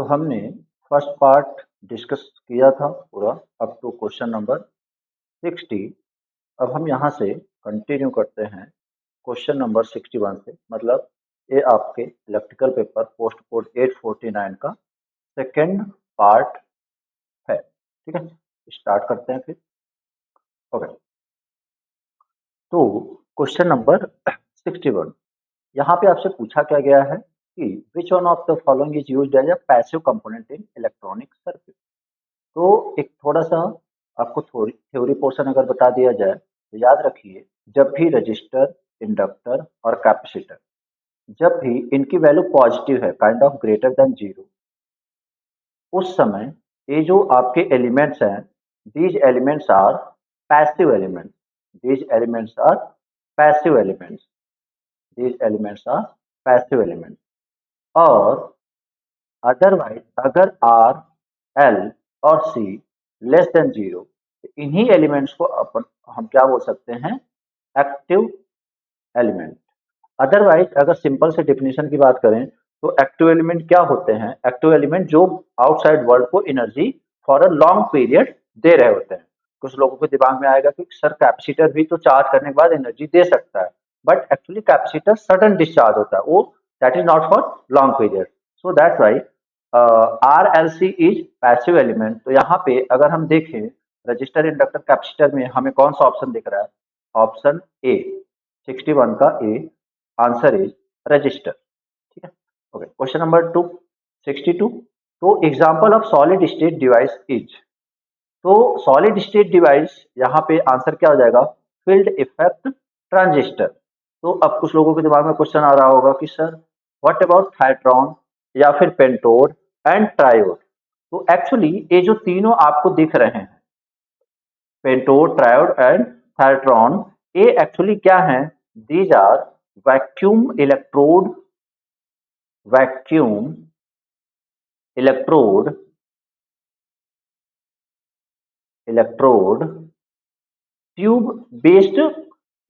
तो हमने first part discuss किया था पूरा अप टू क्वेश्चन नंबर 60। अब हम यहाँ से कंटिन्यू करते हैं क्वेश्चन नंबर 61 से। मतलब ये आपके इलेक्ट्रिकल पेपर पोस्ट कोड 849 का सेकेंड पार्ट है। ठीक है, स्टार्ट करते हैं फिर। ओके, तो क्वेश्चन नंबर 61 यहाँ पे आपसे पूछा क्या गया है कि which one of the following is used as a passive component in electronic circuit. तो एक थोड़ा सा आपको थोड़ी थ्योरी पोर्शन अगर बता दिया जाए तो याद रखिए, जब भी रजिस्टर, इंडक्टर और कैपेसिटर, जब भी इनकी वैल्यू पॉजिटिव है, kind of greater than zero, उस समय ये जो आपके एलिमेंट्स हैं, these elements are passive elements. These elements are passive elements. These elements are passive elements. और अदरवाइज अगर आर, एल और सी लेस देन जीरो, इन्हीं एलिमेंट्स को अपन हम क्या बोल सकते हैं, एक्टिव एलिमेंट। अदरवाइज अगर सिंपल से डेफिनेशन की बात करें तो एक्टिव एलिमेंट क्या होते हैं, एक्टिव एलिमेंट जो आउटसाइड वर्ल्ड को energy for a long period दे रहे होते हैं। कुछ लोगों के दिमाग में आएगा कि सर कैपेसिटर भी तो चार्ज करने के बाद एनर्जी दे सकता है, but actually capacitor sudden discharge होता है, वो that is not for long period. So that's why R L C is passive element. तो यहाँ पे अगर हम देखें रजिस्टर, इंडक्टर, कैपेसिटर में हमें कौन सा ऑप्शन दिख रहा है, ऑप्शन ए, 61 का ए आंसर इज रजिस्टर। ठीक है, ओके। क्वेश्चन नंबर 62, तो example of solid state device is. तो सॉलिड स्टेट डिवाइस यहाँ पे आंसर क्या हो जाएगा, फील्ड इफेक्ट ट्रांजिस्टर। तो अब कुछ लोगों के दिमाग में क्वेश्चन आ रहा होगा कि सर व्हाट अबाउट थायट्रॉन या फिर पेंटोड एंड ट्रायोड। तो एक्चुअली ये जो तीनों आपको दिख रहे हैं, पेंटोड, ट्रायोड एंड थायट्रॉन, ये एक्चुअली क्या हैं, these are vacuum electrode, vacuum electrode, electrode tube based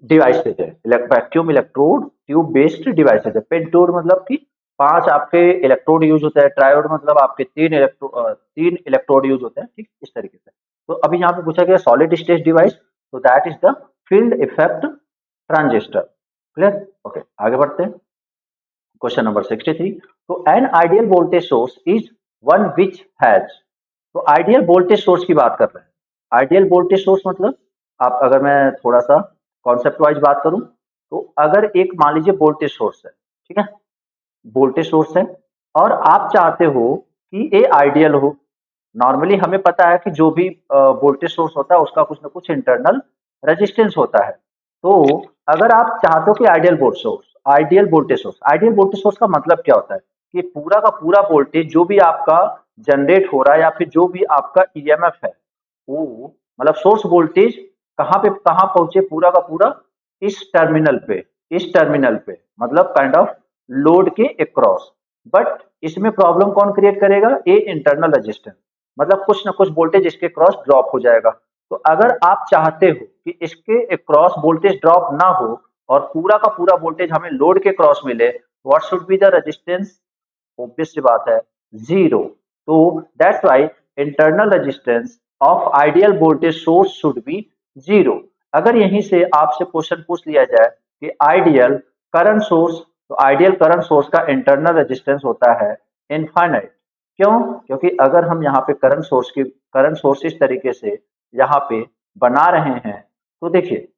devices है। Vacuum electrode tube based devices है। पेंटोड मतलब कि 5 आपके इलेक्ट्रोड यूज होते हैं, ट्रायोड मतलब आपके 3 इलेक्ट्रोड यूज होते हैं। ठीक, इस तरीके से। तो अभी यहाँ पे पूछा गया सॉलिड स्टेट डिवाइस, तो that is the field effect transistor. Clear, okay, आगे बढ़ते हैं। क्वेश्चन नंबर 63, तो an ideal voltage source is one which has. तो आइडियल वोल्टेज सोर्स की बात कर रहे हैं। आइडियल वोल्टेज सोर्स मतलब, आप अगर मैं थोड़ा सा कॉन्सेप्ट वाइज बात करूं, तो अगर एक मान लीजिए वोल्टेज सोर्स है, ठीक है, वोल्टेज सोर्स है, और आप चाहते हो कि ये आइडियल हो। नॉर्मली हमें पता है कि जो भी वोल्टेज सोर्स होता है उसका कुछ ना कुछ इंटरनल रेजिस्टेंस होता है। तो अगर आप चाहते हो कि ideal voltage source, ideal voltage source, ideal voltage source का मतलब क्या होता है कि पूरा का पूरा वोल्टेज जो भी आपका जनरेट हो रहा है या फिर जो भी आपका ईएमएफ है, वो मतलब सोर्स वोल्टेज कहाँ पहुंचे, पूरा का पूरा इस टर्मिनल पे, इस टर्मिनल पे, मतलब काइंड ऑफ लोड के अक्रॉस। बट इसमें प्रॉब्लम कौन क्रिएट करेगा, ये इंटरनल रेजिस्टेंस, मतलब कुछ ना कुछ वोल्टेज इसके क्रॉस ड्रॉप हो जाएगा। तो अगर आप चाहते हो कि इसके क्रॉस वोल्टेज ड्रॉप ना हो और पूरा का पूरा वोल्टेज हमें लोड के क्रॉस मिले, what should be the resistance, obvious सी बात है, जीरो। तो that's why internal resistance of ideal voltage source should be zero. अगर यहीं से आपसे क्वेश्चन पूछ लिया जाए कि आइडियल करंट सोर्स, तो आइडियल करंट सोर्स का इंटरनल रेजिस्टेंस होता है इनफाइनाइट। क्यों, क्योंकि अगर हम यहाँ पे करंट सोर्स इस तरीके से यहाँ पे बना रहे हैं, तो देखिए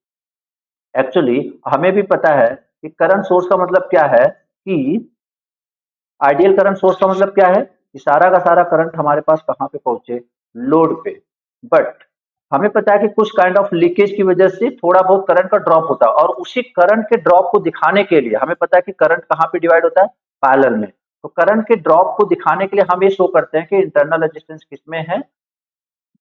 एक्चुअली हमें भी पता है कि करंट सोर्स का मतलब क्या है, कि आइडियल करंट सोर्स का मतलब क्या है कि सारा का सारा करंट हमारे पास कहाँ पे पहुंचे, लोड पे। बट हमें पता है कि कुछ काइंड ऑफ लीकेज की वजह से थोड़ा बहुत करंट का ड्रॉप होता है, और उसी करंट के ड्रॉप को दिखाने के लिए हमें पता है कि करंट कहाँ पे डिवाइड होता है, पैरेलल में। तो करंट के ड्रॉप को दिखाने के लिए हम ये शो करते हैं कि इंटरनल रेजिस्टेंस किसमें है,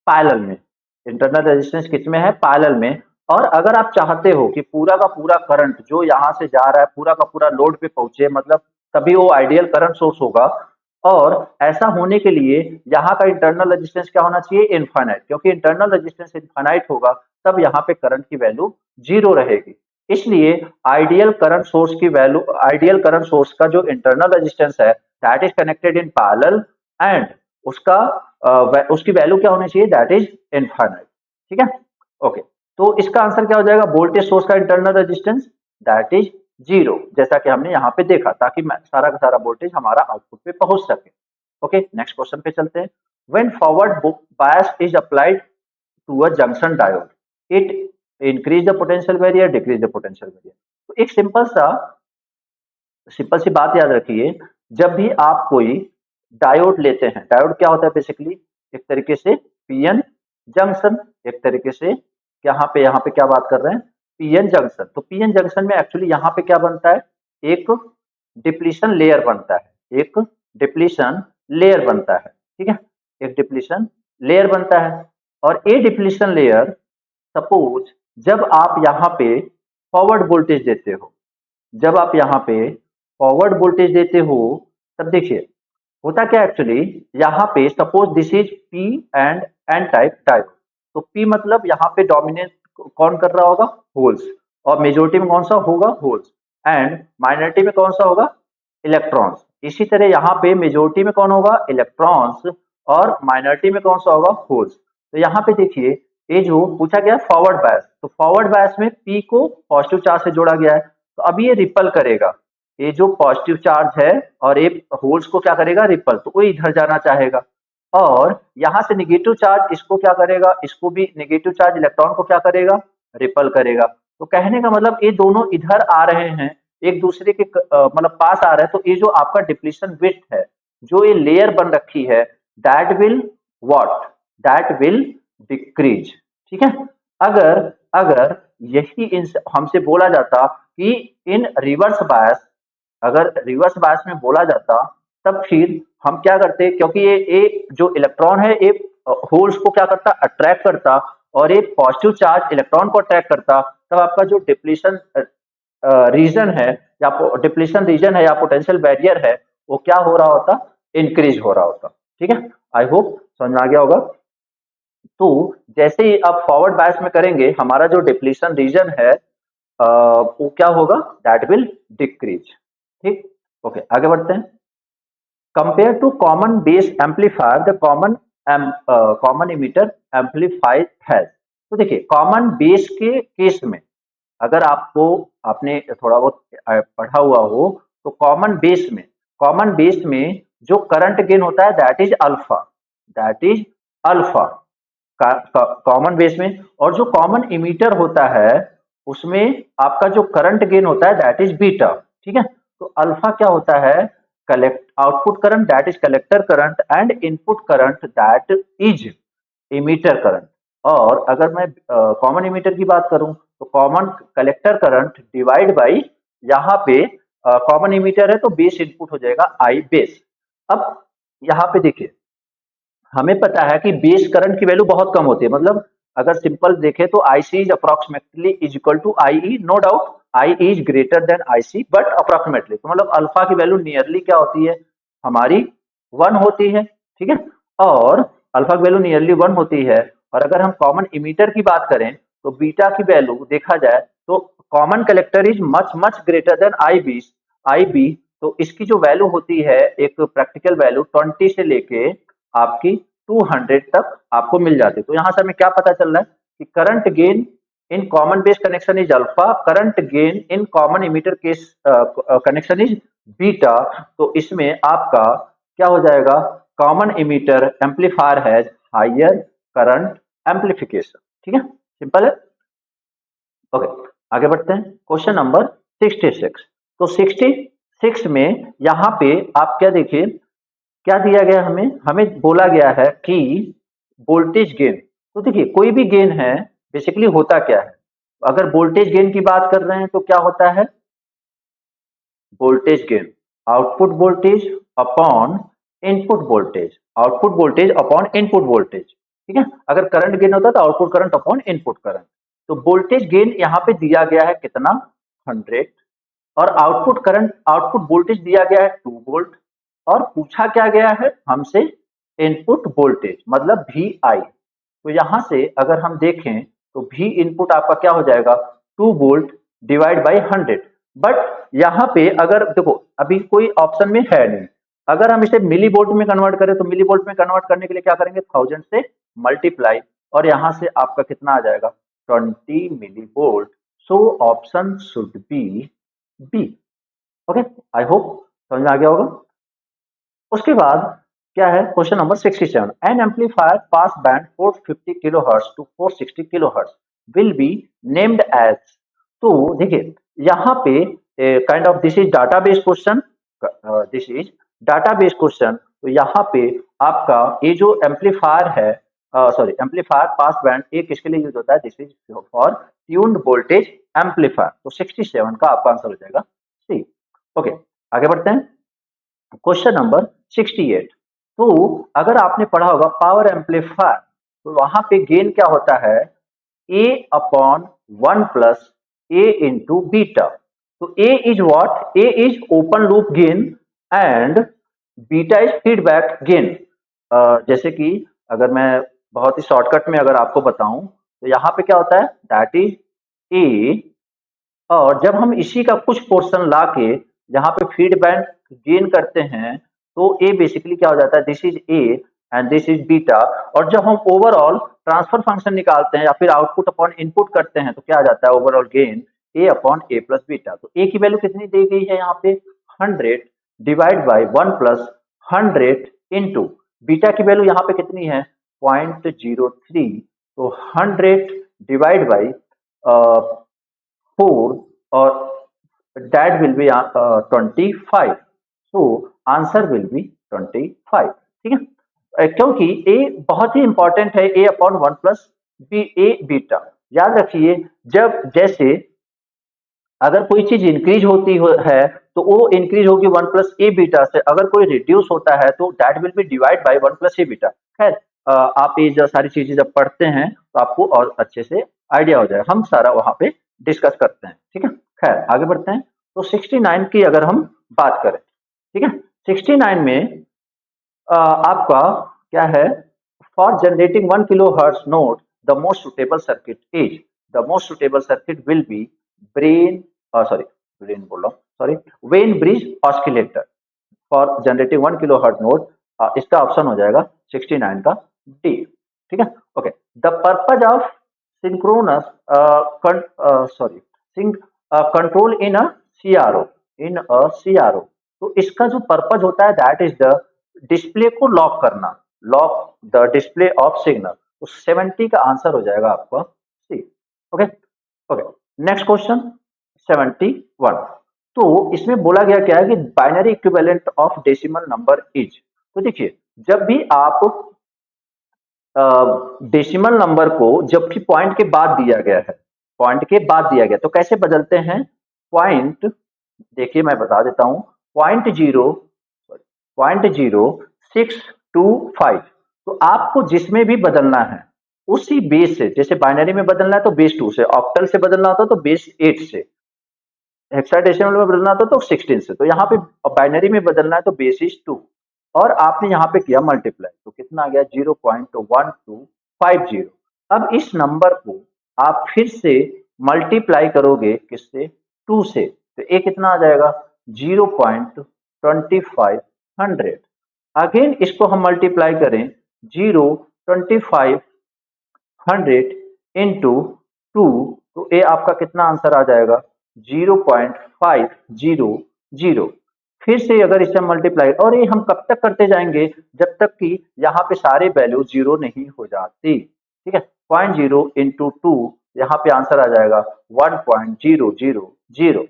पैरेलल में। इंटरनल रेजिस्टेंस किसमें है, पैरेलल में। और अगर आप चाहते हो कि पूरा का पूरा करंट जो यहाँ से जा रहा है पूरा का पूरा लोड पे पहुंचे, मतलब तभी वो आइडियल करंट सोर्स होगा। और ऐसा होने के लिए यहाँ का इंटरनल रेजिस्टेंस क्या होना चाहिए, इनफाइनाइट, क्योंकि इंटरनल रेजिस्टेंस इनफाइनाइट होगा तब यहाँ पे करंट की वैल्यू जीरो रहेगी। इसलिए आइडियल करंट सोर्स की वैल्यू, आइडियल करंट सोर्स का जो इंटरनल रेजिस्टेंस है, that is connected in parallel and उसका उसकी वैल्यू क्या होनी चाहिए, दैट इज इनफाइनाइट। ठीक है, ओके। तो इसका आंसर क्या हो जाएगा, वोल्टेज सोर्स का इंटरनल रेजिस्टेंस दैट इज 0, जैसा कि हमने यहाँ पे देखा, ताकि सारा का सारा वोल्टेज हमारा आउटपुट पे पहुंच सके। ओके, नेक्स्ट क्वेश्चन पे चलते हैं। When forward bias is applied to a junction diode it increase the potential barrier, decrease the potential barrier. तो एक सिंपल सी बात याद रखिए, जब भी आप कोई डायोड लेते हैं, डायोड क्या होता है बेसिकली, एक तरीके से पीएन जंक्शन, एक तरीके से यहाँ पे क्या बात कर रहे हैं, पीएन जंक्शन। तो पीएन जंक्शन में एक्चुअली यहाँ पे क्या बनता है, एक डिप्लीशन लेयर बनता है, एक डिप्लीशन लेयर बनता है। ठीक है, एक डिप्लीशन लेयर बनता है। और ये डिप्लीशन लेयर, सपोज जब आप यहाँ पे फॉरवर्ड वोल्टेज देते हो, जब आप यहाँ पे फॉरवर्ड वोल्टेज देते हो, तब देखिए होता क्या एक्चुअली, यहाँ पे suppose this is P and N type diode. तो पी मतलब यहाँ पे डोमिनेट कौन कर रहा होगा, होल्स, और मेजोरिटी में कौन सा होगा, होल्स, एंड माइनॉरिटी में कौन सा होगा, इलेक्ट्रॉन्स। इसी तरह यहाँ पे मेजोरिटी में कौन होगा, इलेक्ट्रॉन्स, और माइनॉरिटी में कौन सा होगा, होल्स। तो यहाँ पे देखिए, ये जो पूछा गया फॉरवर्ड बायस, तो फॉरवर्ड बायस में पी को पॉजिटिव चार्ज से जोड़ा गया है, तो अभी ये रिपल करेगा, ये जो पॉजिटिव चार्ज है और ये होल्स को क्या करेगा, रिपल, तो वो इधर जाना चाहेगा। और यहाँ से नेगेटिव चार्ज इसको क्या करेगा, इसको भी नेगेटिव चार्ज इलेक्ट्रॉन को क्या करेगा, रिपल करेगा। तो कहने का मतलब ये दोनों इधर आ रहे हैं, एक दूसरे के मतलब पास आ रहे हैं, तो ये जो आपका डिप्लीशन विड्थ है, जो ये लेयर बन रखी है, that will what, that will decrease. ठीक है, अगर अगर यही हमसे बोला जाता कि इन रिवर्स बायस, अगर रिवर्स बायस में बोला जाता, तब फिर हम क्या करते, क्योंकि ये जो इलेक्ट्रॉन है ये होल्स को क्या करता, अट्रैक्ट करता, और ये पॉजिटिव चार्ज इलेक्ट्रॉन को अट्रैक्ट करता, तब आपका जो डिप्लीशन रीजन है, या डिप्लीशन रीजन है, या पोटेंशियल बैरियर है, वो क्या हो रहा होता, इंक्रीज हो रहा होता। ठीक है, आई होप समझ में आ गया होगा। तो जैसे ही आप फॉरवर्ड बायस में करेंगे, हमारा जो डिप्लीशन रीजन है वो क्या होगा, दैट विल डिक्रीज। ठीक, ओके, आगे बढ़ते हैं। Compare to common base amplifier the common emitter amplify has. तो देखिए, कॉमन बेस के केस में, अगर आपने थोड़ा बहुत पढ़ा हुआ हो, तो कॉमन बेस में जो करंट गेन होता है, that is alpha, that is alpha common base में। और जो कॉमन इमीटर होता है, उसमें आपका जो करंट गेन होता है, दैट इज बीटा। ठीक है, तो अल्फा क्या होता है, collect output current that is collector current, and input current that is emitter current. और अगर मैं कॉमन इमीटर की बात करूं, तो common collector current divide by, यहाँ पे कॉमन इमीटर है तो बेस इनपुट हो जाएगा आई बेस। अब यहाँ पे देखिए, हमें पता है कि बेस करंट की वैल्यू बहुत कम होती है, मतलब अगर सिंपल देखें तो IC is approximately is equal to IE, no doubt I is greater than IC, but approximately, तो मतलब अल्फा की वैल्यू नियरली क्या होती है, हमारी 1 होती है। ठीक है, और अल्फा की वैल्यू नियरली 1 होती है। और अगर हम कॉमन इमीटर की बात करें, तो बीटा की वैल्यू देखा जाए तो common collector is much much greater than IB। तो इसकी जो वैल्यू होती है, एक प्रैक्टिकल वैल्यू 20 से लेके आपकी 200 तक आपको मिल जाती है। तो यहाँ से हमें क्या पता चल रहा है कि current gain in common base connection is alpha, current gain in common emitter case connection is beta. तो इसमें आपका क्या हो जाएगा, common emitter amplifier has higher current amplification. ठीक है, सिंपल है। ओके, आगे बढ़ते हैं, क्वेश्चन नंबर 66। तो 66 में यहाँ पे आप क्या देखिए, क्या दिया गया, हमें बोला गया है कि वोल्टेज गेन। तो देखिए, कोई भी गेन है, बेसिकली होता क्या है, अगर वोल्टेज गेन की बात कर रहे हैं तो क्या होता है, voltage gain output voltage upon input voltage, output voltage upon input voltage. ठीक है, अगर करंट गेन होता है तो output current upon input current. तो वोल्टेज गेन यहाँ पे दिया गया है कितना, 100, और आउटपुट करंट, आउटपुट वोल्टेज दिया गया है 2 वोल्ट, और पूछा क्या गया है हमसे, इनपुट वोल्टेज मतलब VI। तो यहां से अगर हम देखें तो V इनपुट आपका क्या हो जाएगा, 2 वोल्ट डिवाइड बाई 100। बट यहाँ पे अगर देखो, अभी कोई ऑप्शन में है नहीं, अगर हम इसे मिली वोल्ट में कन्वर्ट करें तो मिली वोल्ट में कन्वर्ट करने के लिए क्या करेंगे, 1000 से मल्टीप्लाई, और यहाँ से आपका कितना आ जाएगा, 20 milli volt. So option should be B. Okay, I hope समझ में आ गया होगा। उसके बाद क्या है, question number 67, an amplifier pass band 450 kilo hertz to 460 kilo hertz will be named as. तो देखिए यहाँ पे kind of this is database question, this is database question. तो यहाँ पे आपका ये जो एम्पलीफायर है, सॉरी एम्पलीफायर पास बैंड, ये किसके लिए यूज होता है, this is for tuned voltage amplifier. तो 67 का आपका आंसर हो जाएगा सी। ओके, आगे बढ़ते हैं, क्वेश्चन नंबर 68। तो अगर आपने पढ़ा होगा पावर एम्पलीफायर, तो वहां पे गेन क्या होता है, a upon 1 plus a into beta. तो a is what, a is open loop gain and beta is feedback gain. जैसे कि अगर मैं बहुत ही शॉर्टकट में अगर आपको बताऊं, तो यहाँ पे क्या होता है, दैट इज ए, और जब हम इसी का कुछ पोर्शन ला के यहाँ पे फीडबैक गेन करते हैं, तो ए बेसिकली क्या हो जाता है, this is A and this is beta. और जब हम ओवरऑल ट्रांसफर फंक्शन निकालते हैं या फिर आउटपुट अपॉन इनपुट करते हैं, तो क्या आ जाता है, ओवरऑल गेन ए अपॉन ए प्लस बीटा। तो ए की वैल्यू कितनी दी गई है यहाँ पे, 100 divide by 1 plus 100 into beta की वैल्यू यहाँ पे कितनी है, 0.03। तो 100 डिवाइड बाई 4 और that will be 25। so answer will B 25। ठीक है, क्योंकि ए बहुत ही इंपॉर्टेंट है, a upon 1 plus B A beta. याद रखिए, जब जैसे अगर कोई चीज इंक्रीज होती है तो वो इंक्रीज होगी 1 प्लस ए बीटा से, अगर कोई रिड्यूस होता है तो that will be divide by 1 plus A beta. खैर आप ये जो सारी चीजें जब पढ़ते हैं तो आपको और अच्छे से आइडिया हो जाएगा, हम सारा वहां पे डिस्कस करते हैं। ठीक है, खैर आगे बढ़ते हैं। तो 69 की अगर हम बात करें, ठीक है, 69 में आपका क्या है, for generating 1 kilo hertz note the most suitable circuit is, the most suitable circuit will be brain, sorry brain बोल रहा हूँ, sorry Wien bridge oscillator for generating 1 kilo hertz note. इसका ऑप्शन हो जाएगा 69 का डी। ठीक है, okay, the purpose of synchronous sorry control in a CRO, in a CRO. तो इसका जो पर्पज होता है दैट इज द डिस्प्ले को लॉक करना, lock the display of signal. तो 70 का आंसर हो जाएगा आपका C. Okay, okay, next question 71। तो इसमें बोला गया क्या है कि binary equivalent of decimal number is. तो देखिए जब भी आप डेसिमल नंबर को जबकि पॉइंट के बाद दिया गया है, पॉइंट के बाद दिया गया, तो कैसे बदलते हैं, पॉइंट, देखिए मैं बता देता हूं, 0.0625। तो आपको जिसमें भी बदलना है उसी बेस से, जैसे बाइनरी में बदलना है तो बेस 2 से, ऑक्टल से बदलना होता है तो बेस 8 से, हेक्साडेसिमल में बदलना होता है तो 16 से। तो यहाँ पे बाइनरी में बदलना है तो बेस इज 2, और आपने यहाँ पे किया मल्टीप्लाई, तो कितना आ गया, 0.1250। अब इस नंबर को आप फिर से मल्टीप्लाई करोगे किससे, 2 से, तो ये कितना आ जाएगा, 0.2500। अगेन इसको हम मल्टीप्लाई करें 0.2500 इंटू 2, तो ये आपका कितना आंसर आ जाएगा, 0.500। फिर से अगर इसे मल्टीप्लाई, और ये हम कब तक करते जाएंगे, जब तक कि यहाँ पे सारे वैल्यू 0 नहीं हो जाती। ठीक है, 0.0 इंटू 2, यहाँ पे आंसर आ जाएगा 1.000।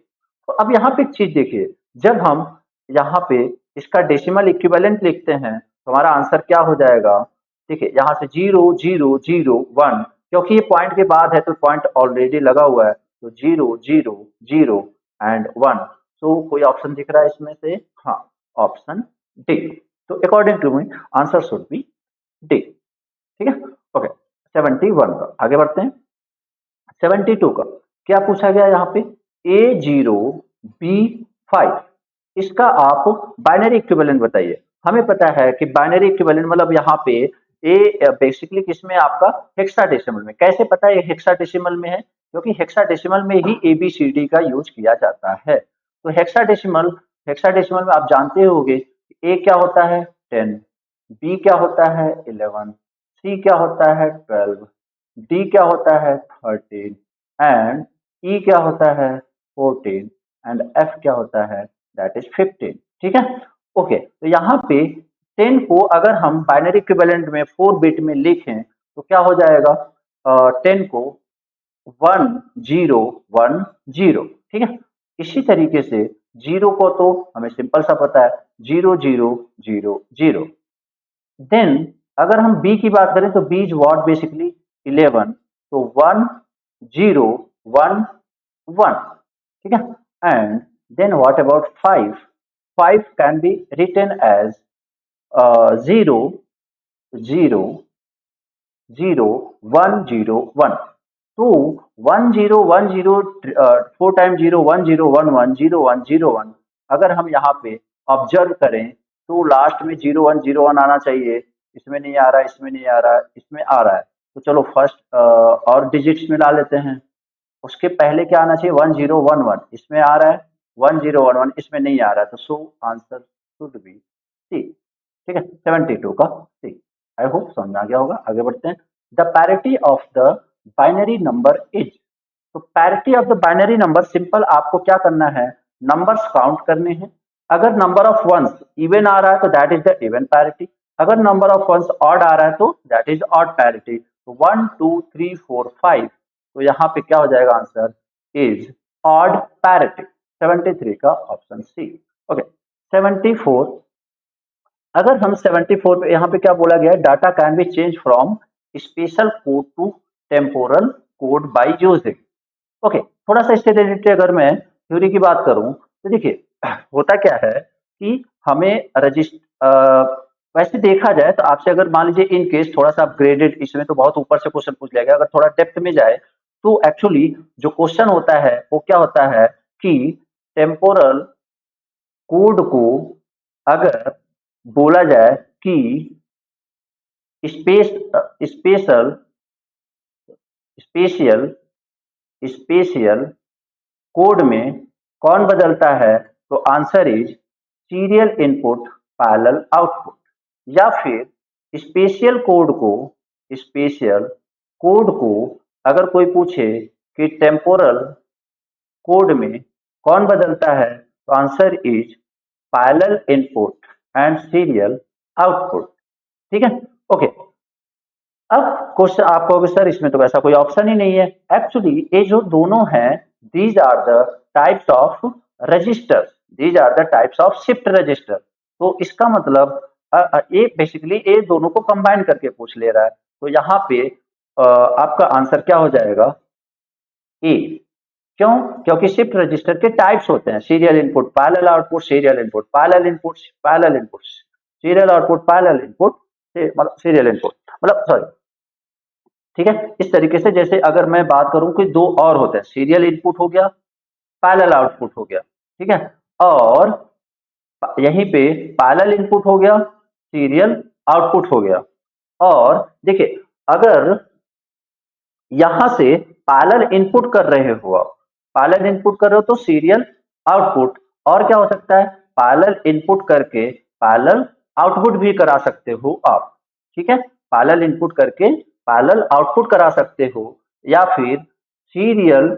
तो अब यहाँ पे एक चीज देखिए, जब हम यहाँ पे इसका डेसिमल इक्विवेलेंट लिखते हैं तो हमारा आंसर क्या हो जाएगा, ठीक है, यहाँ से 0001, क्योंकि ये पॉइंट के बाद है तो पॉइंट ऑलरेडी लगा हुआ है, तो 000 एंड 1। तो कोई ऑप्शन दिख रहा है इसमें से, हाँ, ऑप्शन डी। तो according to me answer should be D. ठीक है, ओके, 71 का आगे बढ़ते हैं। 72 का क्या पूछा गया यहाँ पे, A0B5, इसका आप बाइनरी इक्विवेलेंट बताइए। हमें पता है कि बाइनरी इक्विवेलेंट मतलब यहाँ पे ए बेसिकली किसमें आपका हेक्साडेसिमल में। कैसे पता है हेक्साडेसिमल में है, क्योंकि हेक्साडेसिमल में ही ABCD का यूज किया जाता है। तो हेक्साडेसिमल, हेक्साडेसिमल में आप जानते होंगे ए क्या होता है 10, बी क्या होता है 11, सी क्या होता है 12, डी क्या होता है 13 एंड ई क्या होता है 14 एंड एफ क्या होता है दैट इज 15। ठीक है, ओके। तो यहाँ पे 10 को अगर हम बाइनरी इक्विवेलेंट में 4 बिट में लिखें तो क्या हो जाएगा, 10 को 1010, ठीक है। इसी तरीके से जीरो को तो हमें सिंपल सा पता है 0000। देन अगर हम बी की बात करें तो बी इज व्हाट बेसिकली 11, तो 1011, ठीक है। And then what about 5, 5 can be written as 0000101। तो 1010 4 टाइम 0 1011 0101, अगर हम यहाँ पे ऑब्जर्व करें तो लास्ट में 0101 आना चाहिए, इसमें नहीं आ रहा, इसमें नहीं आ रहा, इसमें आ रहा है। तो चलो फर्स्ट और डिजिट्स मिला लेते हैं। उसके पहले क्या आना चाहिए 1011, इसमें आ रहा है 1011, इसमें नहीं आ रहा है, तो so answer should be C. ठीक है, 72 का सी। आई होप समझ में आ गया होगा। आगे बढ़ते हैं। The parity of the binary number is, तो parity of the binary number simple आपको क्या करना है, नंबर्स काउंट करने हैं। अगर नंबर ऑफ वंस इवन आ रहा है तो that is the even parity, अगर नंबर ऑफ वंस ऑड आ रहा है तो दैट इज ऑड पैरिटी। तो 1 2 3 4 5, तो यहाँ पे क्या हो जाएगा आंसर इज ऑड पैरिटी, 73 का ऑप्शन सी। ओके, 74, अगर हम 74 पे यहाँ पे क्या बोला गया है, data can be change from special code to temporal code by using. Okay, थोड़ा सा इससे रिलेटेड अगर मैं थ्योरी की बात करूं तो देखिए होता क्या है कि हमें रजिस्टर, वैसे देखा जाए तो आपसे अगर मान लीजिए इन केस थोड़ा सा अपग्रेडेड, इसमें तो बहुत ऊपर से क्वेश्चन पूछ लिया गया, अगर थोड़ा डेप्थ में जाए तो एक्चुअली जो क्वेश्चन होता है वो क्या होता है कि टेम्पोरल कोड को अगर बोला जाए कि space special spatial spatial code में कौन बदलता है, तो answer is serial input parallel output. या फिर स्पेशियल कोड को अगर कोई पूछे कि टेम्पोरल कोड में कौन बदलता है, तो answer is parallel input and serial output. ठीक है, ओके। अब क्वेश्चन आप कहोगे सर इसमें तो ऐसा कोई ऑप्शन ही नहीं है। एक्चुअली ये जो दोनों हैं these are the types of register, these are the types of shift register. तो इसका मतलब ये बेसिकली ये दोनों को कंबाइन करके पूछ ले रहा है। तो यहाँ पे आपका आंसर क्या हो जाएगा ए। क्यों? क्योंकि शिफ्ट रजिस्टर के टाइप्स होते हैं, serial input parallel output, serial input parallel input, parallel input serial output, parallel input मतलब सीरियल इनपुट, मतलब सॉरी, ठीक है। इस तरीके से जैसे अगर मैं बात करूं कि दो और होते हैं, सीरियल इनपुट हो गया, पैरेलल आउटपुट हो गया, ठीक है, और यहीं पे पैरेलल इनपुट हो गया, सीरियल आउटपुट हो गया। और देखिए अगर यहां से पैरेलल इनपुट कर रहे हो आप, पैरेलल इनपुट कर रहे हो तो सीरियल आउटपुट, और क्या हो सकता है पैरेलल इनपुट करके पैरेलल आउटपुट भी करा सकते हो आप। ठीक है, पैरेलल इनपुट करके पैरेलल आउटपुट करा सकते हो, या फिर सीरियल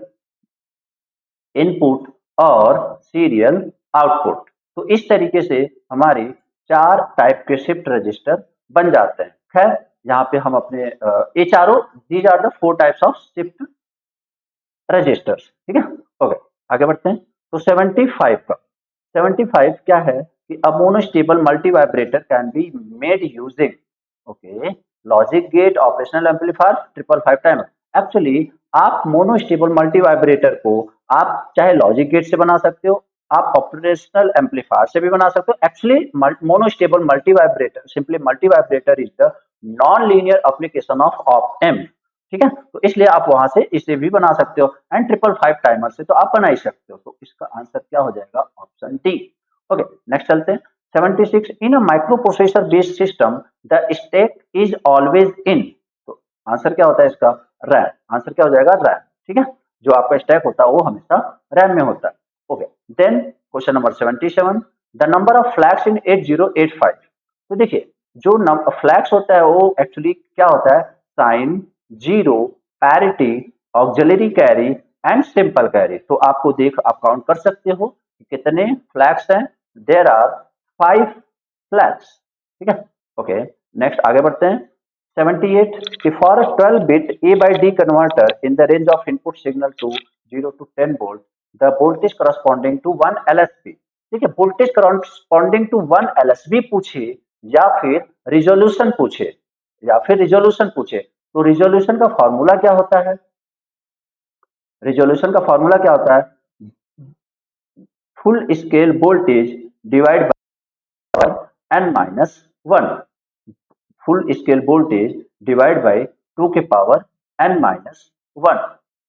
इनपुट और सीरियल आउटपुट। तो इस तरीके से हमारे 4 टाइप के शिफ्ट रजिस्टर बन जाते हैं। खैर यहाँ पे हम अपने ये चारों these are the 4 types of shift registers. ठीक है, ओके आगे बढ़ते हैं। तो 75 का 75 क्या है कि a monostable multivibrator can be made using, okay, logic gate, operational amplifier, 555 timer. Actually आप मोनोस्टेबल मल्टी वाइब्रेटर को आप चाहे लॉजिक गेट से बना सकते हो, आप ऑपरेशनल एम्पलीफायर से भी बना सकते हो। Actually monostable multi vibrator, simply multi vibrator is the non linear application of op amp. ठीक है, तो इसलिए आप वहां से इसे भी बना सकते हो, एंड 555 टाइमर से तो आप बना ही सकते हो। तो इसका आंसर क्या हो जाएगा ऑप्शन डी। ओके नेक्स्ट चलते हैं। 76, in a microprocessor based system the state is always in, तो आंसर क्या होता है इसका रैम, आंसर क्या हो जाएगा रैम। ठीक है, जो आपका स्टैक होता है वो हमेशा रैम में होता है। Okay, then question number 77, the number of flags in 8085। तो देखिए जो फ्लैग्स होता है वो एक्चुअली क्या होता है, sign, zero, parity, auxiliary carry and simple carry. तो आपको देख आप काउंट कर सकते हो कि कितने फ्लैग्स हैं। There are 5 flags. ठीक है, ओके, नेक्स्ट आगे बढ़ते हैं। 78, if for a 12-bit A by D converter in the range of input signal to 0 to 10 volt, the voltage corresponding to 1 LSB। ठीक है, वोल्टेज करस्पॉन्डिंग टू 1 LSB पूछे या फिर रिजोल्यूशन पूछे, तो रिजोल्यूशन का फॉर्मूला क्या होता है? रिजोल्यूशन का फॉर्मूला क्या होता है? Full scale voltage divide by n minus 1। Full scale voltage divide by 2 के पावर n माइनस 1।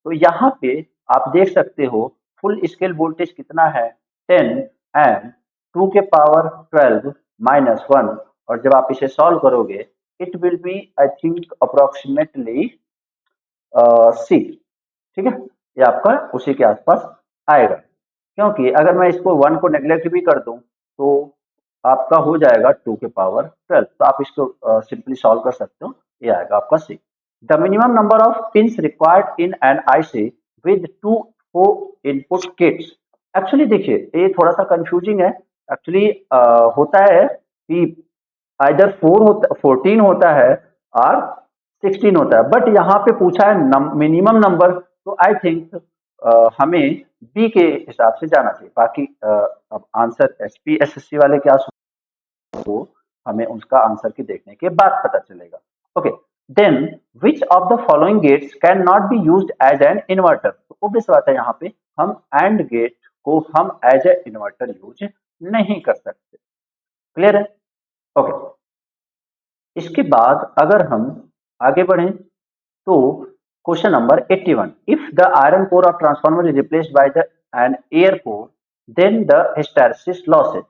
तो यहाँ पे आप देख सकते हो फुल स्केल वोल्टेज कितना है, 10 एंड 2 के पावर 12 माइनस 1। और जब आप इसे सॉल्व करोगे it will be I think approximately C. ठीक है, ये आपका उसी के आसपास आएगा, क्योंकि अगर मैं इसको 1 को नेग्लेक्ट भी कर दूं तो आपका हो जाएगा 2 के पावर 12। तो आप इसको सिंपली सॉल्व कर सकते हो, ये आएगा आपका C. The minimum number of pins required in an IC with 2 4 input kits. Actually देखिए ये थोड़ा सा कंफ्यूजिंग है। एक्चुअली होता है कि आइदर 14 होता है और 16 होता है, बट यहाँ पे पूछा है मिनिमम नंबर, तो आई थिंक हमें बी के हिसाब से जाना चाहिए। बाकी अब आंसर एसपीएसएससी वाले क्या वो हमें उसका आंसर की देखने के बाद पता चलेगा। Okay, then which of the following gates can not be used as an inverter. तो ऑब्वियस बात है यहाँ पे हम एंड गेट को हम एज ए इन्वर्टर यूज नहीं कर सकते। क्लियर है? ओके, इसके बाद अगर हम आगे बढ़ें तो question number 81, if the iron core of transformer is replaced by the an air core then the hysteresis losses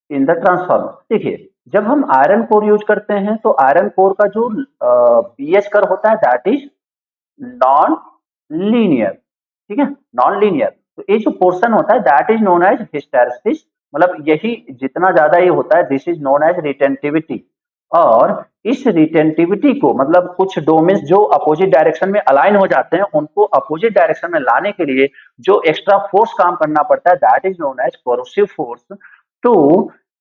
in the transformer. देखिए जब हम आयरन कोर यूज करते हैं तो आयरन कोर का जो बीएच कर होता है दैट इज नॉन लीनियर। ठीक है, नॉन लीनियर। तो ये जो पोर्शन होता है that is known as hysteresis, मतलब यही जितना ज्यादा ये होता है this is known as retentivity. और इस रिटेंटिविटी को मतलब कुछ डोमेन्स जो अपोजिट डायरेक्शन में अलाइन हो जाते हैं उनको अपोजिट डायरेक्शन में लाने के लिए जो एक्स्ट्रा फोर्स काम करना पड़ता है that is known as corrosive force. तो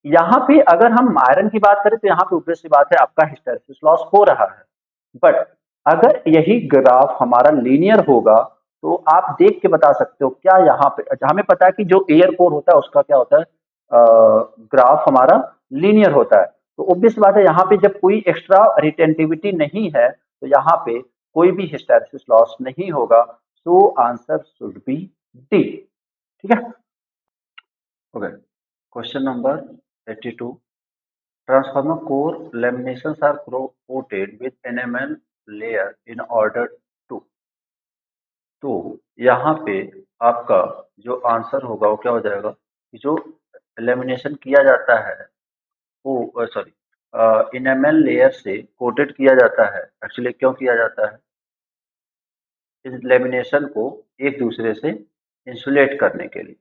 यहाँ पे अगर हम आयरन की बात करें तो यहाँ पे ऑब्वियस सी बात है आपका हिस्टैरिसीस लॉस हो रहा है। बट अगर यही ग्राफ हमारा लीनियर होगा तो आप देख के बता सकते हो क्या यहाँ पे हमें पता है कि जो एयर कोर होता है उसका क्या होता है, ग्राफ हमारा लीनियर होता है। तो ऑब्वियस बात है यहाँ पे जब कोई एक्स्ट्रा रिटेंटिविटी नहीं है तो यहाँ पे कोई भी हिस्टैरिसीस लॉस नहीं होगा। सो आंसर शुड बी डी। ठीक है, okay, question number 82, transformer core laminations are coated with enamel layer in order to। तो यहाँ पे आपका जो आंसर होगा वो क्या हो जाएगा कि जो लेमिनेशन किया जाता है वो सॉरी इनेमल लेयर से कोटेड किया जाता है। एक्चुअली क्यों किया जाता है? इस लेमिनेशन को एक दूसरे से इंसुलेट करने के लिए।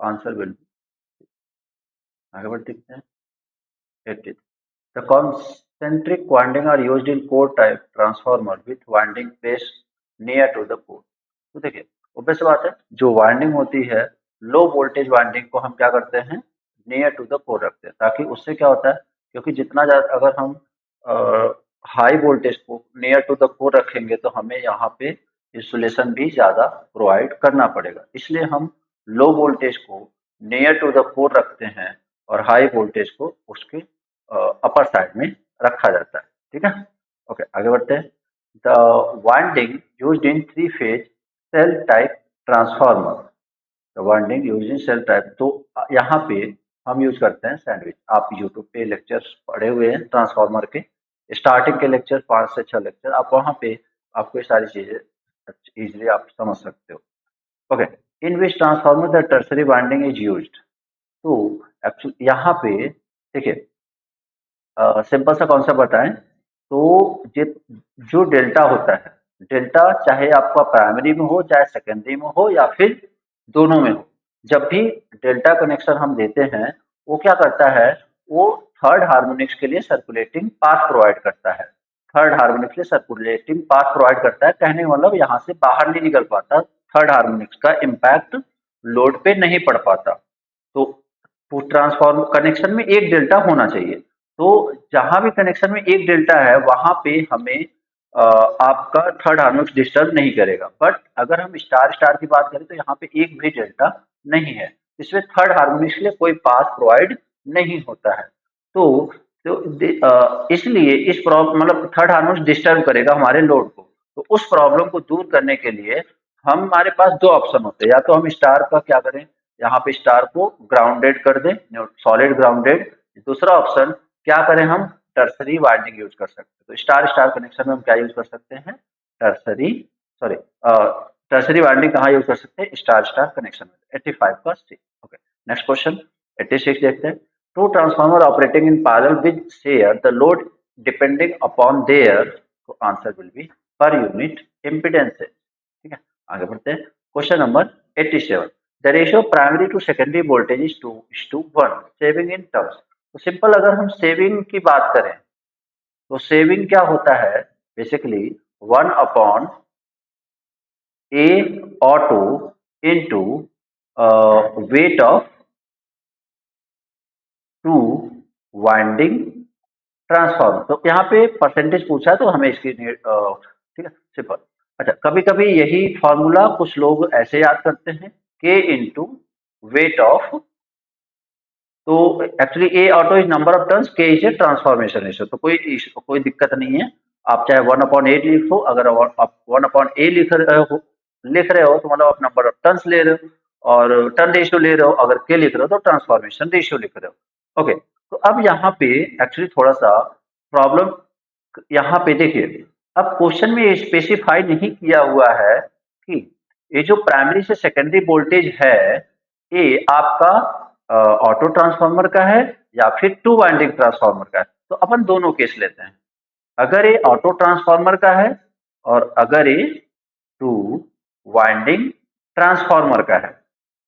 आंसर बिल्कुल आगे बढ़ देखते हैं। 80, the concentric winding are used in core type transformer with winding placed near to the core। तो देखिए ऑब्वियस बात है जो वाइंडिंग होती है लो वोल्टेज वाइंडिंग को हम क्या करते हैं नियर टू द कोर रखते हैं, ताकि उससे क्या होता है क्योंकि जितना ज्यादा अगर हम हाई वोल्टेज को नियर टू द कोर रखेंगे तो हमें यहाँ पे इंसुलेशन भी ज्यादा प्रोवाइड करना पड़ेगा, इसलिए हम लो वोल्टेज को नियर टू द कोर रखते हैं और हाई वोल्टेज को उसके अपर साइड में रखा जाता है। ठीक है, ओके आगे बढ़ते हैं। The winding used in 3 phase shell type transformer. The winding used in shell type, तो यहाँ पे हम यूज करते हैं सैंडविच। आप यूट्यूब पे लेक्चर्स पढ़े हुए हैं ट्रांसफार्मर के, स्टार्टिंग के लेक्चर 5 से 6 लेक्चर, आप वहाँ पे आपको ये सारी चीजें इजिली आप समझ सकते हो। Okay, in which transformer the tertiary winding is used. तो एक्चुअली यहाँ पे देखिए सिंपल सा कॉन्सेप्ट बताएं तो जो डेल्टा होता है, डेल्टा चाहे आपका प्राइमरी में हो चाहे सेकेंडरी में हो या फिर दोनों में हो, जब भी डेल्टा कनेक्शन हम देते हैं, वो क्या करता है, वो थर्ड हार्मोनिक्स के लिए सर्कुलेटिंग पाथ प्रोवाइड करता है। थर्ड हार्मोनिक्स के लिए सर्कुलेटिंग पाथ प्रोवाइड करता है, कहने का मतलब यहाँ से बाहर नहीं निकल पाता, थर्ड हार्मोनिक्स का इम्पैक्ट लोड पे नहीं पड़ पाता। तो ट्रांसफॉर्म कनेक्शन में एक डेल्टा होना चाहिए। तो जहां भी कनेक्शन में एक डेल्टा है वहां पे हमें आपका थर्ड हार्मोनिक्स डिस्टर्ब नहीं करेगा। बट अगर हम स्टार स्टार की बात करें तो यहाँ पे एक भी डेल्टा नहीं है, इसमें थर्ड हार्मोनिक्स के लिए कोई पाथ प्रोवाइड नहीं होता है। तो इसलिए इस प्रॉब्लम मतलब थर्ड हार्मोनिक्स डिस्टर्ब करेगा हमारे लोड को। तो उस प्रॉब्लम को दूर करने के लिए हमारे पास दो ऑप्शन होते हैं, या तो हम स्टार का क्या करें, यहाँ पे स्टार को ग्राउंडेड कर दें, सॉलिड ग्राउंडेड। दूसरा ऑप्शन क्या करें, हम टर्सरी वाइंडिंग यूज कर सकते हैं। तो स्टार स्टार कनेक्शन में हम क्या यूज कर सकते हैं, टर्सरी सॉरी टर्सरी वाइंडिंग कहाँ यूज कर सकते हैं, स्टार स्टार कनेक्शन में। 85 का सी। ओके, नेक्स्ट क्वेश्चन 86 देखते हैं। Two transformer operating in parallel with share the load depending upon their, तो answer will be per unit impedances. ठीक है, आगे बढ़ते हैं। Question number 87, the ratio primary to secondary voltage is 2:1, saving in terms. तो simple अगर हम saving की बात करें तो सेविंग क्या होता है, basically 1 upon A auto into weight of two winding transformer. तो यहाँ पे परसेंटेज पूछा है तो हमें इसकी ठीक है सिंपल। अच्छा, कभी कभी यही फॉर्मूला कुछ लोग ऐसे याद करते हैं, के इंटू वेट ऑफ, तो actually A auto is number of turns, के इज ए ट्रांसफॉर्मेशन रेशियो। तो कोई दिक्कत नहीं है, आप चाहे 1/8 लिखो, अगर आप 1/a लिख रहे हो तो मतलब आप नंबर ऑफ टर्न्स ले रहे हो, और टर्न रेशियो ले रहे हो अगर के लिख रहे हो तो ट्रांसफॉर्मेशन रेशियो लिख रहे हो। ओके, तो अब यहाँ पे एक्चुअली थोड़ा सा प्रॉब्लम, यहाँ पे देखिए, अब क्वेश्चन में स्पेसिफाई नहीं किया हुआ है कि ये जो प्राइमरी से सेकेंडरी वोल्टेज है ये आपका ऑटो ट्रांसफार्मर का है या फिर टू वाइंडिंग ट्रांसफार्मर का है। तो अपन दोनों केस लेते हैं। अगर ये ऑटो ट्रांसफार्मर का है और अगर ये टू वाइंडिंग ट्रांसफार्मर का है,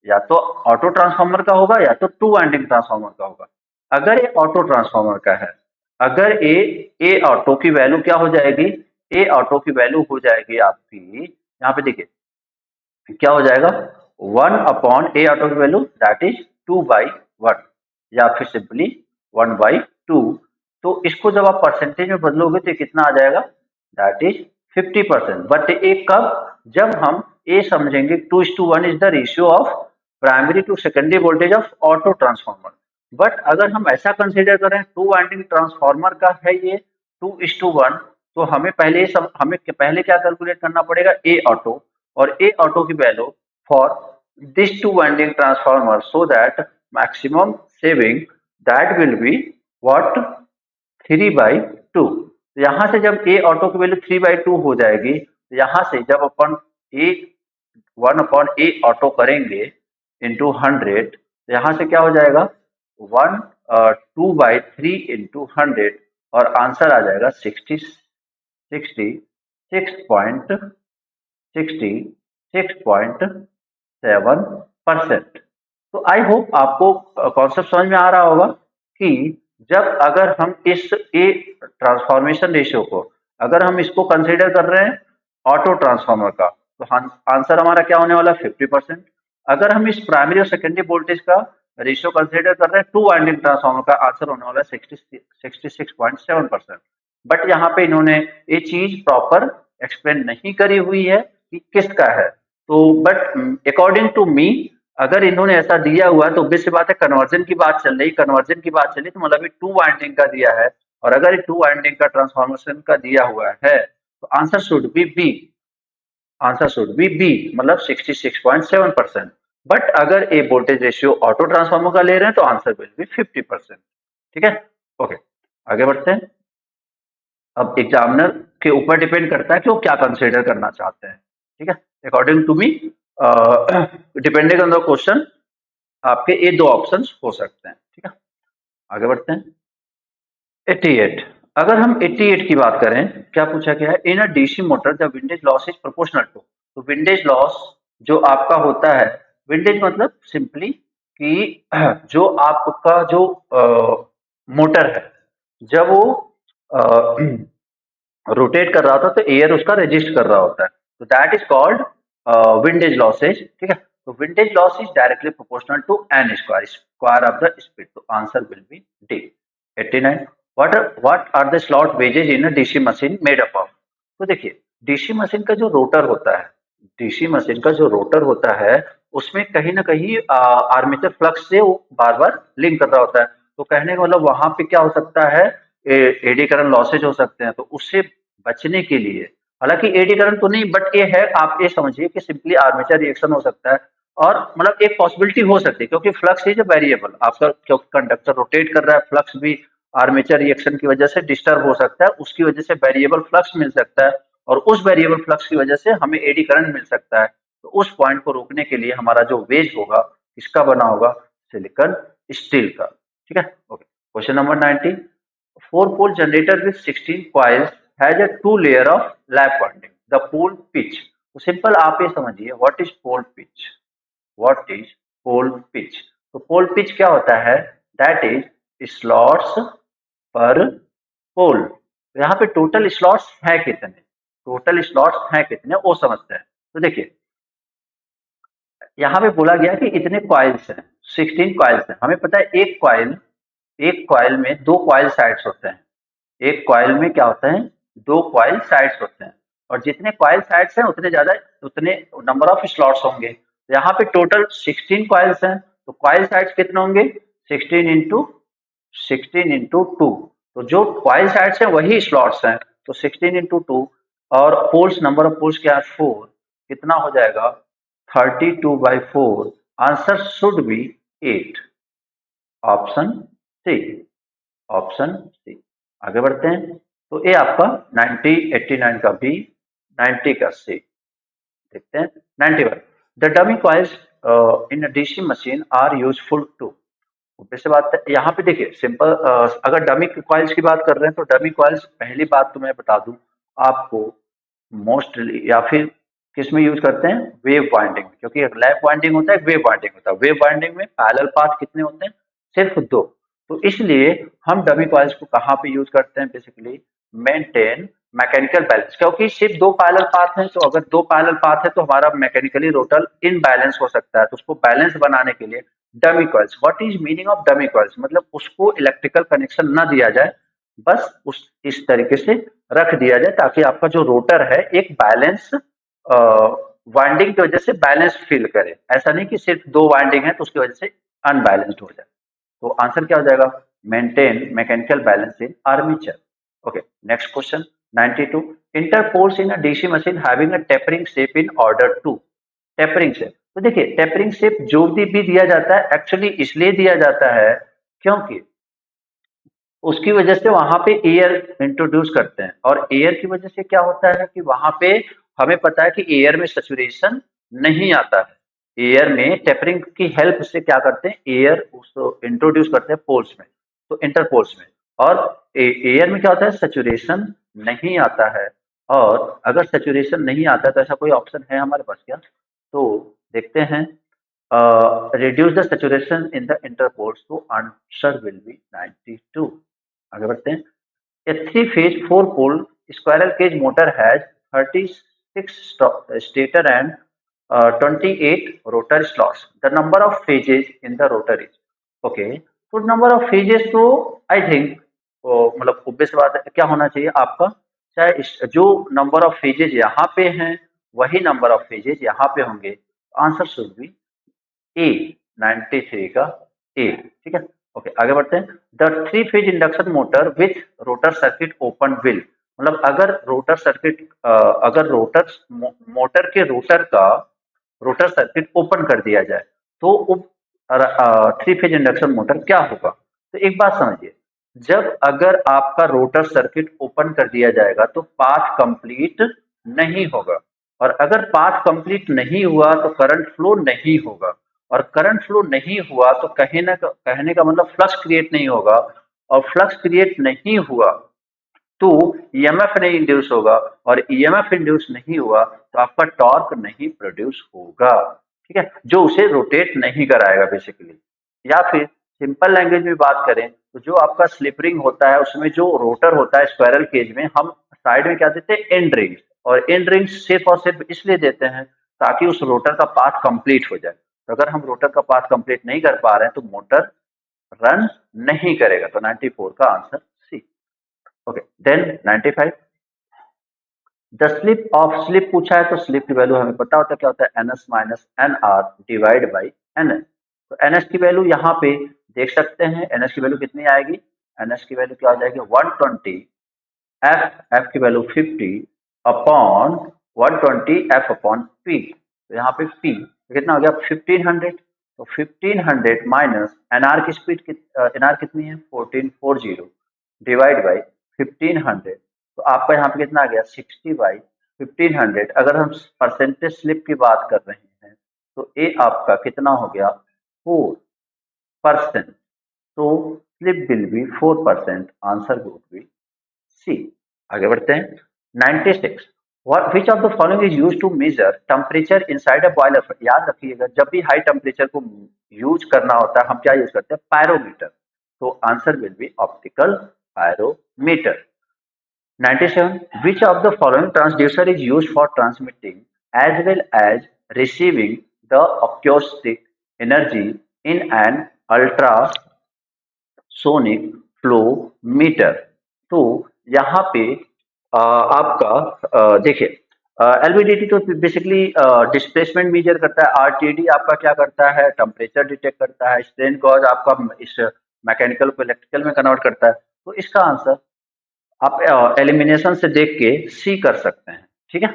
या तो ऑटो ट्रांसफार्मर का होगा या तो टू वाइंडिंग ट्रांसफार्मर का होगा। अगर ये ऑटो ट्रांसफार्मर का है, अगर ए ऑटो की वैल्यू क्या हो जाएगी, ए ऑटो की वैल्यू हो जाएगी आपकी, यहाँ पे देखिए क्या हो जाएगा, 1/a ऑटो की वैल्यू दैट इज 2/1, या फिर सिंपली 1/2। तो इसको जब आप परसेंटेज में बदलोगे तो कितना आ जाएगा, दैट इज 50%। बट एक कब, जब हम ए समझेंगे 2:1 is the ratio of primary to secondary voltage of auto transformer. But अगर हम ऐसा कंसीडर करें टू वाइंडिंग ट्रांसफार्मर का है ये 2:1, तो हमें पहले क्या कैलकुलेट करना पड़ेगा, ए ऑटो, और ए ऑटो की value for this two winding transformer, so that maximum saving that will be what, 3/2। यहां से जब ए ऑटो की वैल्यू 3/2 हो जाएगी, तो यहां से जब अपन ए 1/a ऑटो करेंगे इंटू 100, तो यहां से क्या हो जाएगा, 2/3 इंटू 100, और आंसर आ जाएगा 66.7%। तो आई होप आपको कॉन्सेप्ट समझ में आ रहा होगा कि जब अगर हम इस ए ट्रांसफॉर्मेशन रेशियो को, अगर हम इसको कंसीडर कर रहे हैं ऑटो ट्रांसफार्मर का, तो आंसर हमारा क्या होने वाला है, 50%। अगर हम इस प्राइमरी और सेकेंडरी वोल्टेज का रेशियो कंसीडर कर रहे हैं टू वाइंडिंग ट्रांसफार्मर का, आंसर होने वाला है 66.7%। बट यहाँ पे इन्होंने ये चीज प्रॉपर एक्सप्लेन नहीं करी हुई है कि किसका है। तो बट अकॉर्डिंग टू मी, अगर इन्होंने ऐसा दिया हुआ है तो obvious सी बात है, कन्वर्जन की बात चल रही, तो मतलब टू वाइंडिंग का दिया है, और अगर टू वाइंडिंग का ट्रांसफॉर्मेशन का दिया हुआ है तो आंसर शुड बी बी, मतलब 66.7%। बट अगर ए वोल्टेज रेशियो ऑटो ट्रांसफार्मर का ले रहे हैं तो आंसर विल बी 50%। ठीक है, ओके, आगे बढ़ते हैं। अब एग्जामिनर के ऊपर डिपेंड करता है कि वो क्या कंसीडर करना चाहते हैं। ठीक है, according to me, depending on the question, आपके ये दो ऑप्शंस हो सकते हैं। ठीक है, आगे बढ़ते हैं। 88, अगर हम 88 की बात करें, क्या पूछा गया है, in a DC motor the windage loss is proportional to. तो विंडेज लॉस जो आपका होता है विंडेज मतलब सिंपली कि जो आपका जो मोटर है, जब वो रोटेट कर रहा होता है तो एयर उसका रेजिस्ट कर रहा होता है, तो that is called windage losses. ठीक है, तो windage loss is directly proportional to n square square of the speed, तो answer will be D. 89, what are the slot wedges in a DC machine made up of. तो देखिए, DC machine का जो rotor होता है, DC machine का जो rotor होता है, उसमें कहीं ना कहीं आर्मेचर फ्लक्स से वो बार बार लिंक कर रहा होता है, तो कहने का मतलब वहां पे क्या हो सकता है, एडी करंट लॉसेज हो सकते हैं, तो उससे बचने के लिए, हालांकि एडी करंट तो नहीं, बट ये है, आप ये समझिए कि सिंपली आर्मेचर रिएक्शन हो सकता है, और मतलब एक पॉसिबिलिटी हो सकती है, क्योंकि फ्लक्स इज वेरिएबल आपका, क्योंकि कंडक्टर रोटेट कर रहा है, फ्लक्स भी आर्मेचर रिएक्शन की वजह से डिस्टर्ब हो सकता है, उसकी वजह से वेरिएबल फ्लक्स मिल सकता है, और उस वेरिएबल फ्लक्स की वजह से हमें एडी करंट मिल सकता है। तो उस पॉइंट को रोकने के लिए हमारा जो वेज होगा, किसका बना होगा, सिलिकॉन स्टील का। ठीक है, okay. Question number 90, 4-pole generator with 16 coils has a two layer of lap winding. The pole pitch. तो सिंपल आप ये समझिए, what is pole pitch, what is pole pitch. तो पोल पिच क्या होता है, दैट इज स्लॉट्स पर पोल। यहाँ पे टोटल स्लॉट्स है कितने, टोटल स्लॉट्स हैं कितने वो समझते हैं। तो देखिए, यहाँ पे बोला गया कि इतने कॉइल्स हैं, 16 कॉइल्स हैं। हमें पता है एक कॉइल में दो कॉइल साइड्स होते हैं, एक कॉइल में क्या होता है, दो कॉइल साइड्स होते हैं, और जितने कॉइल साइड्स हैं उतने ज्यादा, उतने नंबर ऑफ स्लॉट्स होंगे। तो यहाँ पे टोटल 16 कॉइल्स हैं, तो कॉइल साइड्स कितने होंगे, 16 इंटू 2। तो जो कॉइल साइड्स हैं वही स्लॉट्स हैं, तो 16 इंटू 2, और पोल्स, नंबर ऑफ पोल्स क्या है, 4, कितना हो जाएगा, 32/4। Answer should be 8, option C, option C. आगे बढ़ते हैं, तो ये आपका 90, 89 का बी, 90 का सी। देखते हैं 91, the dummy coils in DC machine are useful to. वैसे बात है, यहाँ पे देखिए सिंपल, अगर डमी कॉइल्स की बात कर रहे हैं तो डमी कॉइल्स, पहली बात तो मैं बता दूं आपको, मोस्टली या फिर किस में यूज करते हैं, वेव वाइंडिंग, क्योंकि एक लैप वाइंडिंग होता है, एक वेव वाइंडिंग होता है। वेव वाइंडिंग में पैरेलल पाथ कितने होते हैं, सिर्फ दो। तो इसलिए हम डमी कॉइल्स को कहाँ पे यूज करते हैं, बेसिकली मेंटेन मैकेनिकल बैलेंस, क्योंकि सिर्फ दो पैरेलल पाथ हैं, तो अगर दो पैरेलल पाथ है तो हमारा मैकेनिकली रोटर इनबैलेंस हो सकता है, तो उसको बैलेंस बनाने के लिए dummy coils. What is meaning of dummy coils, मतलब उसको इलेक्ट्रिकल कनेक्शन ना दिया जाए, बस उस इस तरीके से रख दिया जाए ताकि आपका जो रोटर है एक बैलेंस वाइंडिंग की वजह से बैलेंस फील करे, ऐसा नहीं कि सिर्फ दो वाइंडिंग है तो उसकी वजह से अनबैलेंस्ड हो जाए। तो आंसर क्या हो जाएगा, maintain mechanical balance in armature. Okay, next question 92, interpoles in a DC machine having a tapering shape in order to. Tapering shape, तो देखिए टेपरिंग शेप जो भी दिया जाता है, एक्चुअली इसलिए दिया जाता है क्योंकि उसकी वजह से वहां पे एयर इंट्रोड्यूस करते हैं, और एयर की वजह से क्या होता है कि वहां पे हमें पता है कि एयर में सेचुरेशन नहीं आता है। एयर में टेपरिंग की हेल्प से क्या करते हैं, एयर उसको इंट्रोड्यूस करते हैं पोल्स में, तो इंटरपोल्स में। और एयर में क्या होता है, सेचुरेशन नहीं आता है, और अगर सेचुरेशन नहीं आता है तो ऐसा कोई ऑप्शन है हमारे पास क्या, तो देखते हैं, reduce the saturation in the interpoles, तो आंसर विल बी 92। आगे बढ़ते हैं, a three phase 4-pole squirrel cage motor has 36 stator and 28 rotor slots. The number of phases in the rotor is, okay, तो नंबर ऑफ फेजेस तो I think, मतलब obvious बात है, क्या होना चाहिए आपका, चाहे जो नंबर ऑफ फेजेस यहाँ पे हैं वही नंबर ऑफ फेजेस यहाँ पे होंगे, आंसर शुड बी ए, 93 का ए। ठीक है, ओके, आगे बढ़ते हैं, the three phase induction motor with rotor circuit open will, मतलब अगर रोटर सर्किट, अगर रोटर मोटर के रोटर सर्किट ओपन कर दिया जाए तो थ्री फेज इंडक्शन मोटर क्या होगा। तो एक बात समझिए, जब अगर आपका रोटर सर्किट ओपन कर दिया जाएगा तो पाथ कंप्लीट नहीं होगा, और अगर पाथ कंप्लीट नहीं हुआ तो करंट फ्लो नहीं होगा, और करंट फ्लो नहीं हुआ तो कहने का मतलब फ्लक्स क्रिएट नहीं होगा, और फ्लक्स क्रिएट नहीं हुआ तो ईएमएफ नहीं इंड्यूस होगा, और ईएमएफ इंड्यूस नहीं हुआ तो आपका टॉर्क नहीं प्रोड्यूस होगा। ठीक है, जो उसे रोटेट नहीं कराएगा बेसिकली। या फिर सिंपल लैंग्वेज में बात करें तो जो आपका स्लिप रिंग होता है उसमें जो रोटर होता है स्क्वायरल केज में, हम साइड में क्या देते हैं, एंड रिंग्स। और एंड रिंग्स सिर्फ और सिर्फ इसलिए देते हैं ताकि उस रोटर का पाथ कंप्लीट हो जाए। तो अगर हम रोटर का पाथ कंप्लीट नहीं कर पा रहे हैं तो मोटर रन नहीं करेगा। तो 94 का answer C. Okay, then 95, the slip of, slip पूछा है तो स्लिप की वैल्यू हमें पता होता है क्या होता है, NS minus NR divide by NS. तो एनएस की वैल्यू यहाँ पे देख सकते हैं, एनएस की वैल्यू कितनी आएगी, एनएस की वैल्यू क्या आ जाएगी 120, एफ की value 50 upon 120 F upon P. तो यहाँ पे पी कितना हो गया 1500। तो 1500 माइनस एनआर की स्पीड, एनआर कितनी है 1440 डिवाइड बाई 1500। तो आपका यहाँ पे कितना आ गया 60/1500। अगर हम परसेंटेज स्लिप की बात कर रहे हैं तो ये आपका कितना हो गया 4%। तो slip will be 4%, answer would be C. आगे बढ़ते हैं 96, which of the following is use to measure temperature inside a boiler. याद रखिएगा जब भी हाई टेम्परेचर को यूज करना होता है हम क्या यूज करते हैं, पायरोमीटर। तो answer will B optical pyrometer. 97, which of the following transducer is used for transmitting as well as receiving the acoustic energy in an ultrasonic flow meter। तो यहाँ पे आपका देखिए एलवीडीटी तो बेसिकली डिस्प्लेसमेंट मेजर करता है, RTD आपका क्या करता है, टेम्परेचर डिटेक्ट करता है, स्ट्रेन गॉज आपका इस मैकेनिकल को इलेक्ट्रिकल में कन्वर्ट करता है। तो इसका आंसर आप एलिमिनेशन से देख के सी कर सकते हैं। ठीक है,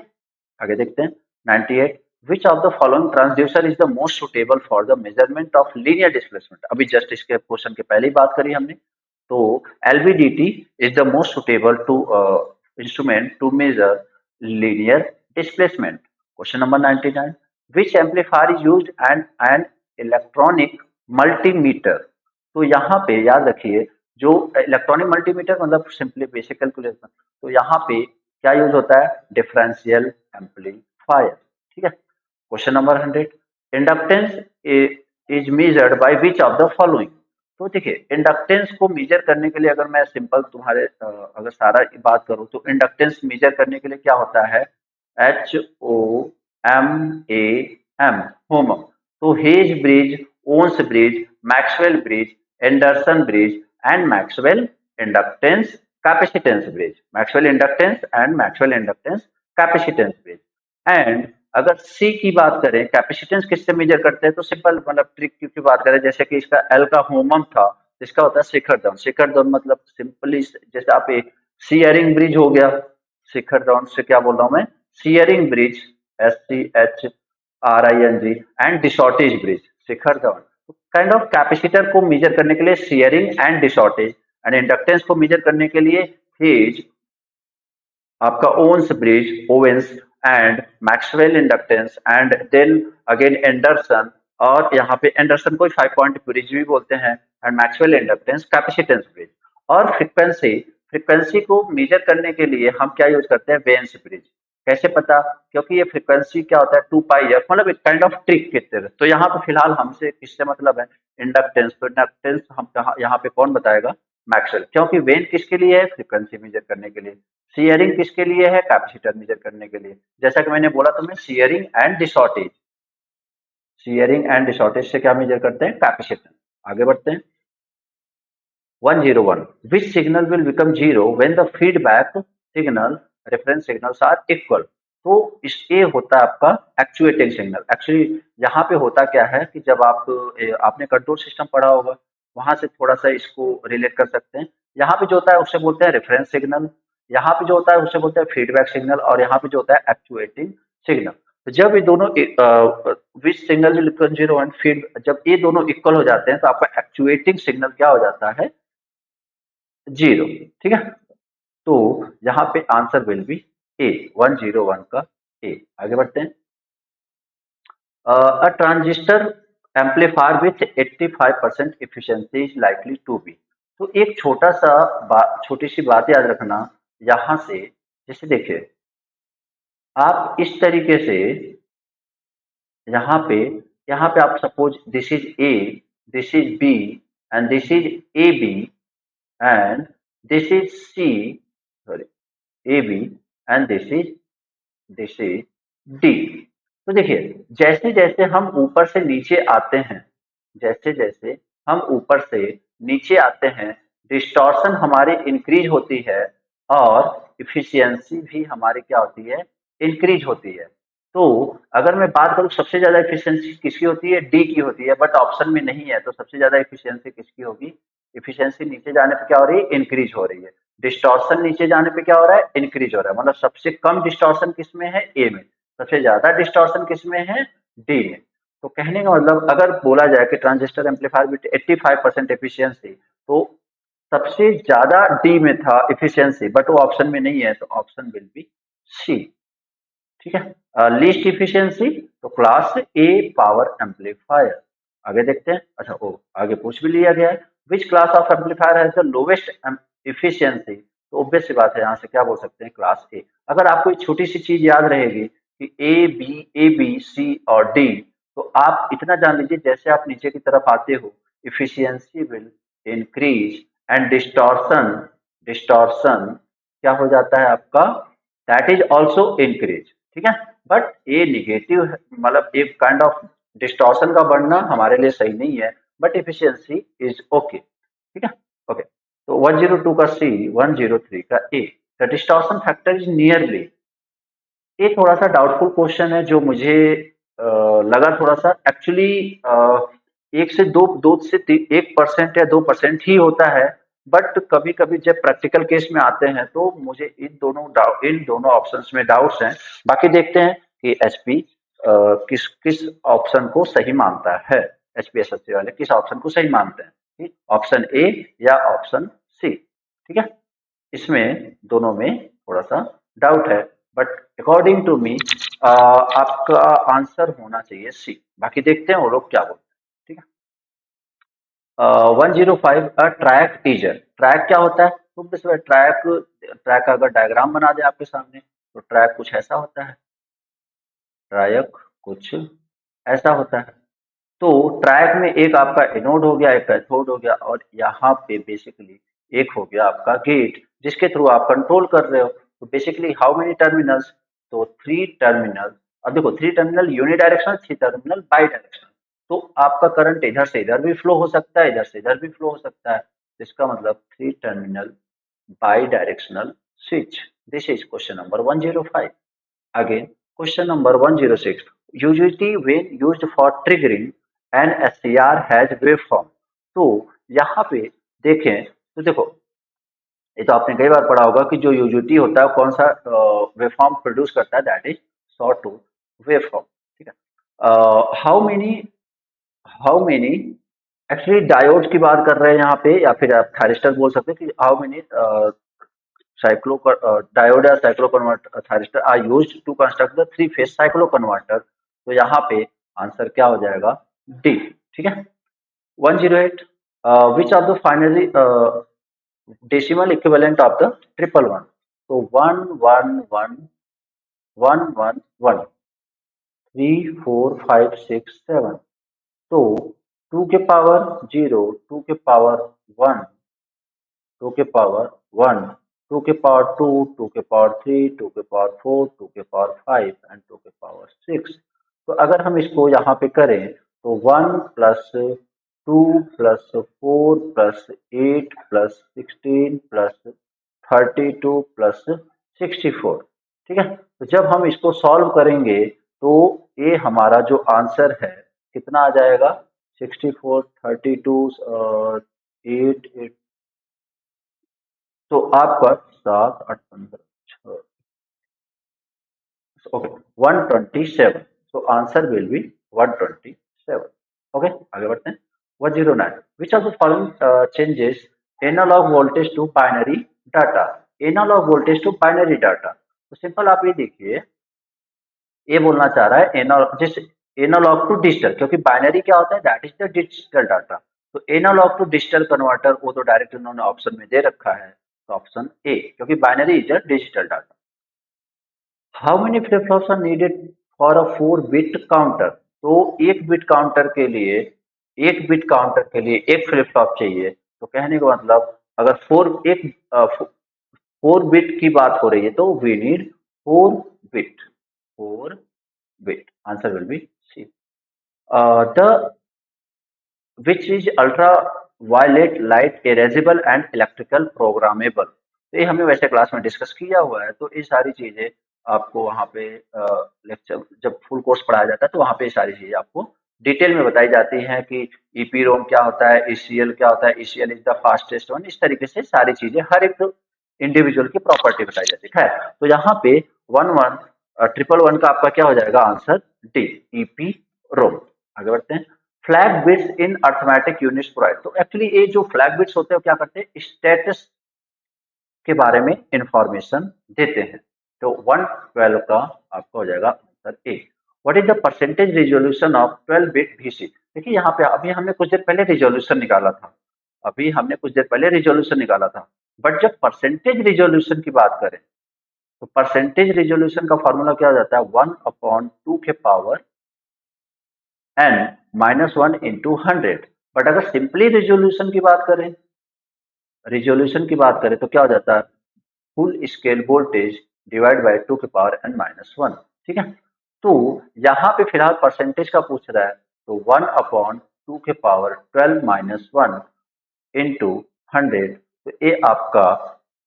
आगे देखते हैं 98, which of the following transducer is the most suitable for the measurement of linear displacement. अभी जस्ट इसके क्वेश्चन के पहले ही बात करी हमने। तो LVDT is the most suitable to instrument to measure linear displacement. Question number 99, which amplifier is used and an electronic multimeter. तो यहाँ पे याद रखिए जो इलेक्ट्रॉनिक मल्टीमीटर मतलब सिंपली बेसिक कैलकुलेशन। तो यहाँ पे क्या यूज होता है, डिफरेंशियल एम्पलीफायर। ठीक है, question number 100, inductance is measured by which of the following. तो देखिए इंडक्टेंस को मेजर करने के लिए अगर मैं सिंपल तुम्हारे अगर सारा बात करूं तो इंडक्टेंस मेजर करने के लिए क्या होता है, HOMAM, होमम। तो Hay's bridge, Owen's bridge, Maxwell bridge, Anderson bridge and Maxwell inductance capacitance bridge, Maxwell inductance and Maxwell inductance capacitance bridge. And अगर सी की बात करें कैपेसिटेंस किससे मेजर करते हैं, तो सिंपल मतलब ट्रिक की बात करें, जैसे कि इसका एल का होमम था, इसका होता है शिखर दाउन। शिखर दाउन मतलब सिंपली जैसे आप एक सियरिंग ब्रिज हो गया, शिखर दाउन से क्या बोल रहा हूं मैं, सियरिंग ब्रिज, SCHRING एंड डिशॉर्टेज ब्रिज, शिखर दाउन। काइंड ऑफ कैपेसिटर को मेजर करने के लिए सियरिंग एंड डिशॉर्टेज, एंड इंडक्टेंस को मेजर करने के लिए हेज आपका Owen's bridge, Owens and Maxwell inductance and then again Anderson, और यहाँ पे एंडरसन को 5 पॉइंट ब्रिज भी बोलते हैं, and Maxwell inductance capacitance bridge. और फ्रीक्वेंसी, फ्रीक्वेंसी को मेजर करने के लिए हम क्या यूज करते हैं, वेन्स ब्रिज। कैसे पता, क्योंकि ये फ्रीक्वेंसी क्या होता है 2πf, मतलब एक काइंड ऑफ ट्रिक की तरह। तो यहाँ पे फिलहाल हमसे किससे मतलब है, इंडक्टेंस। तो इंडक्टेंस हम यहाँ पे कौन बताएगा, मैक्सवेल, क्योंकि वेन किसके लिए है, फ्रीक्वेंसी मेजर करने के लिए। सियरिंग किसके लिए है, कैपेसिटर मेजर करने के लिए। जैसा कि मैंने बोला तुम्हें सियरिंग एंड डिशॉर्टेज, सियरिंग एंड डिशॉर्टेज से क्या मेजर करते हैं, कैपेसिटर। आगे बढ़ते हैं 101, which signal will become zero when the feedback signal reference signals are equal. तो ये होता है आपका एक्चुएटिंग सिग्नल। एक्चुअली यहाँ पे होता क्या है कि जब आपने कंट्रोल सिस्टम पढ़ा होगा, वहां से थोड़ा सा इसको रिलेट कर सकते हैं। यहाँ पे जो होता है उससे बोलते हैं रेफरेंस सिग्नल, यहाँ पे जो होता है उससे बोलते हैं फीडबैक सिग्नल, और यहाँ पे जो होता है एक्चुएटिंग सिग्नल। तो जब ये दोनों which signal will become zero and feed, जब ये दोनों इक्वल हो जाते हैं तो आपका एक्चुएटिंग सिग्नल क्या हो जाता है, जीरो। ठीक है, तो यहाँ पे आंसर विल बी ए, 101 का ए। आगे बढ़ते हैं a transistor amplifier with 85% efficiency is likely to be. तो एक छोटा सा छोटी सी बात याद रखना यहाँ से, जैसे देखिए आप इस तरीके से यहाँ पे यहाँ पे आप suppose this is A, this is B, and this is A B, and this is C, sorry A B, and this is D. तो देखिए जैसे जैसे हम ऊपर से नीचे आते हैं, जैसे जैसे हम ऊपर से नीचे आते हैं, डिस्टॉर्शन हमारी इंक्रीज होती है और इफिशियंसी भी हमारी क्या होती है, इंक्रीज होती है। तो अगर मैं बात करूं सबसे ज्यादा इफिशियंसी किसकी होती है, डी की होती है, बट ऑप्शन में नहीं है, तो सबसे ज्यादा इफिशियंसी किसकी होगी, इफिशियंसी नीचे जाने पे क्या हो रही है, इंक्रीज हो रही है। डिस्टॉर्शन नीचे जाने पे क्या हो रहा है, इंक्रीज हो रहा है, मतलब सबसे कम डिस्टॉर्शन किसमें है, ए में, सबसे ज्यादा डिस्टॉर्शन किसमें है, डी में। तो कहने का मतलब अगर बोला जाए कि ट्रांजिस्टर एम्पलीफायर विद 85% एफिशिएंसी, तो सबसे ज्यादा डी में था एफिशिएंसी, बट वो ऑप्शन में नहीं है, तो ऑप्शन विल बी सी। ठीक है, लीस्ट इफिशियंसी, तो क्लास ए पावर एम्पलीफायर। आगे देखते हैं, अच्छा ओ आगे पूछ भी लिया गया है, which class of amplifier has the lowest efficiency, तो ऑब्वियस सी बात है, यहाँ से क्या बोल सकते हैं, क्लास ए। अगर आपको एक छोटी सी चीज याद रहेगी कि ए बी सी और डी, तो आप इतना जान लीजिए जैसे आप नीचे की तरफ आते हो, efficiency will increase and distortion, distortion क्या हो जाता है आपका, दैट इज ऑल्सो इंक्रीज। ठीक है, बट ये निगेटिव है, मतलब एक काइंड ऑफ डिस्टॉर्शन का बढ़ना हमारे लिए सही नहीं है, बट एफिशिएंसी इज ओके। ठीक है, ओके। तो 102 का सी, 103 का A, the distortion factor is nearly, ये थोड़ा सा डाउटफुल क्वेश्चन है, जो मुझे लगा थोड़ा सा एक्चुअली, एक से दो, 1% या 2% ही होता है, बट कभी कभी जब प्रैक्टिकल केस में आते हैं तो मुझे इन दोनों ऑप्शंस में डाउट्स हैं। बाकी देखते हैं कि एचपी किस किस ऑप्शन को सही मानता है, एचपीएसएससी वाले किस ऑप्शन को सही मानते हैं, ठीक, ऑप्शन ए या ऑप्शन सी। ठीक है, इसमें दोनों में थोड़ा सा डाउट है, बट अकॉर्डिंग टू मी आपका आंसर होना चाहिए सी। बाकी देखते हैं वो लोग क्या बोलते हैं। ठीक है, 105, ट्रैक टीजर, ट्रैक क्या होता है, तो ट्रैक, ट्रैक का अगर डायग्राम बना दे आपके सामने, तो ट्रैक कुछ ऐसा होता है, ट्रैक कुछ ऐसा होता है। तो ट्रैक में एक आपका एनोड हो गया, एक कैथोड हो गया, और यहाँ पे बेसिकली एक हो गया आपका गेट, जिसके थ्रू आप कंट्रोल कर रहे हो। तो बेसिकली हाउ मेनी टर्मिनल्स, तो थ्री टर्मिनल। अब देखो three terminal unidirectional, three terminal by directional, तो आपका करंट इधर से इधर भी फ्लो हो सकता है, इधर से इधर भी फ्लो हो सकता है। तो इसका मतलब three terminal by directional switch. This is question number 105। Again, question number 106. UJT when used for triggering an SCR has waveform. तो यहाँ पे देखें, तो देखो ये तो आपने कई बार पढ़ा होगा कि जो यूजीटी होता है कौन सा वेवफॉर्म प्रोड्यूस करता है, that is saw tooth waveform. ठीक है, हाउ मेनी एक्चुअली डायोड की बात कर रहे हैं यहाँ पे, या फिर आप थायरिस्टर बोल सकते हैं कि हाउ मेनी cyclo diode या cyclo converter thyristor are used to construct the three phase cyclo converter। तो यहाँ पे आंसर क्या हो जाएगा, डी। ठीक है, 108, विच of the finally decimal equivalent of the triple one, तो 1 1 1 1 1 3 4 5 6 7, तो 2 के पावर 0, 2 के पावर 1, 2 के पावर 1, 2 के पावर 2, 2 के पावर 3, 2 के पावर 4, 2 के पावर 5 एंड 2 के पावर 6। तो अगर हम इसको यहाँ पे करें, तो 1 + 2 + 8 + 16 + 32 + 64। ठीक है, तो जब हम इसको सॉल्व करेंगे, तो ये हमारा जो आंसर है कितना आ जाएगा, 64, 32 और 8, तो आपका 7 8 15 6, okay 127। So answer will be 127। Okay, आगे बढ़ते हैं। 109, which of the following changes analog voltage to binary data, analog voltage to binary data. तो सिंपल आप ये देखिए, ये बोलना चाह रहा है जैसे एनालॉग टू डिजिटल, क्योंकि बाइनरी क्या होता है, that is the digital data. तो एनालॉग टू डिजिटल कन्वर्टर वो तो डायरेक्ट उन्होंने ऑप्शन में दे रखा है, तो ऑप्शन ए, क्योंकि binary is a digital data. How many flip flops are needed for a 4 bit counter, तो एक बिट काउंटर के लिए एक फ्लिप फ्लॉप चाहिए। तो कहने का मतलब अगर 4 बिट की बात हो रही है तो we need 4 bit. 4 bit answer will be C. The which is ultraviolet light erasable and electrical programmable. तो ये हमने वैसे क्लास में डिस्कस किया हुआ है, तो ये सारी चीजें आपको वहाँ पे लेक्चर जब फुल कोर्स पढ़ाया जाता है तो वहाँ पे ये सारी चीजें आपको डिटेल में बताई जाती हैं कि ईपी रोम क्या होता है, ईसीएल क्या होता है, ECL is the fastest one. इस तरीके से सारी चीजें हर एक इंडिविजुअल की प्रॉपर्टी बताई जाती है। खैर, तो यहाँ पे 11 का आपका क्या हो जाएगा आंसर, डी, ईपी रोम। आगे बढ़ते हैं। फ्लैग बिट्स इन अर्थमेटिक यूनिट्स प्रोवाइड। तो एक्चुअली ये जो फ्लैग बिट्स होते हैं वो क्या करते हैं, स्टेटस के बारे में इंफॉर्मेशन देते हैं। तो 112 का आपका हो जाएगा answer A. What is the percentage resolution of 12 bit BC. देखिए यहाँ पे अभी हमने कुछ देर पहले रिजोल्यूशन निकाला था, बट जब परसेंटेज रिजोल्यूशन की बात करें तो परसेंटेज रिजोल्यूशन का फॉर्मूला क्या हो जाता है, 1/2 के पावर n -1 इंटू 100। बट अगर सिंपली रिजोल्यूशन की बात करें तो क्या हो जाता है, full scale voltage divide by 2 के पावर n-1। ठीक है, तो यहाँ पे फिलहाल परसेंटेज का पूछ रहा है, तो 1/2 के पावर 12-1 इंटू 100। तो ये आपका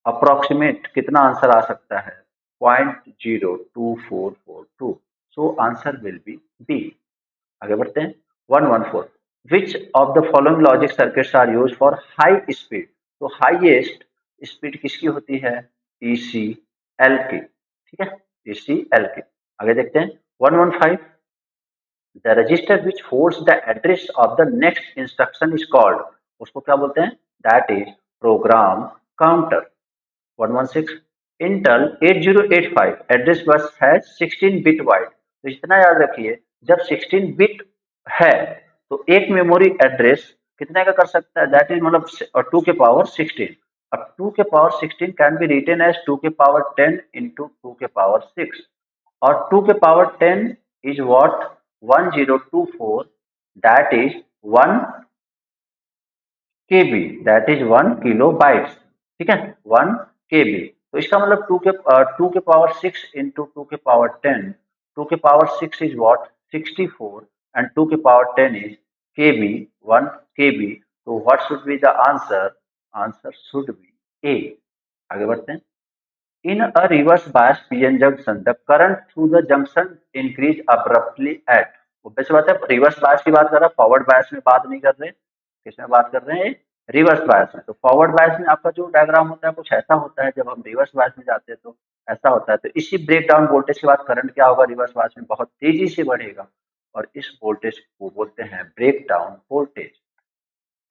अप्रोक्सीमेट कितना आंसर आ सकता है, 0.02442। So answer will be B. आगे बढ़ते हैं। 114, which of the following logic circuits are use for high speed. तो हाईएस्ट स्पीड किसकी होती है, ईसी एल की। ठीक है, ईसी एल की। आगे देखते हैं। 115, the register which holds the address of the next instruction is called. उसको क्या बोलते हैं, that is program counter. 116, Intel 8085 address bus है 16 बिट वाइड। तो इतना याद रखिए, जब 16 बिट है तो एक मेमोरी एड्रेस कितने का कर सकता है, दैट इज मतलब 2 के पावर 16। अब 2 के power 16 can be written as 2 के पावर 10 इंटू 2 के पावर 6। और 2 के power 10 is what, 1024, that is 1 KB, that is 1 kilo bytes. ठीक है, 1 केबी। तो इसका मतलब 2 के पावर 6 इंटू 2 के पावर 10, 2 के पावर 6 इज व्हाट, 64, एंड 2 के पावर 10 इज केबी, 1 केबी। तो what should be the answer, answer should be A. आगे बढ़ते हैं। In a reverse bias PN junction the current through the junction increase abruptly at. वैसे बात है, reverse bias की बात कर रहे हैं, फॉरवर्ड बायस में बात नहीं कर रहे। किसमें बात कर रहे हैं, रिवर्स बायस में। तो फॉरवर्ड बायस में आपका जो डायग्राम होता है कुछ ऐसा होता है, जब हम रिवर्स बायस में जाते हैं तो ऐसा होता है। तो इसी ब्रेक डाउन वोल्टेज के बाद करंट क्या होगा, रिवर्स बायस में बहुत तेजी से बढ़ेगा, और इस वोल्टेज को बोलते हैं breakdown voltage.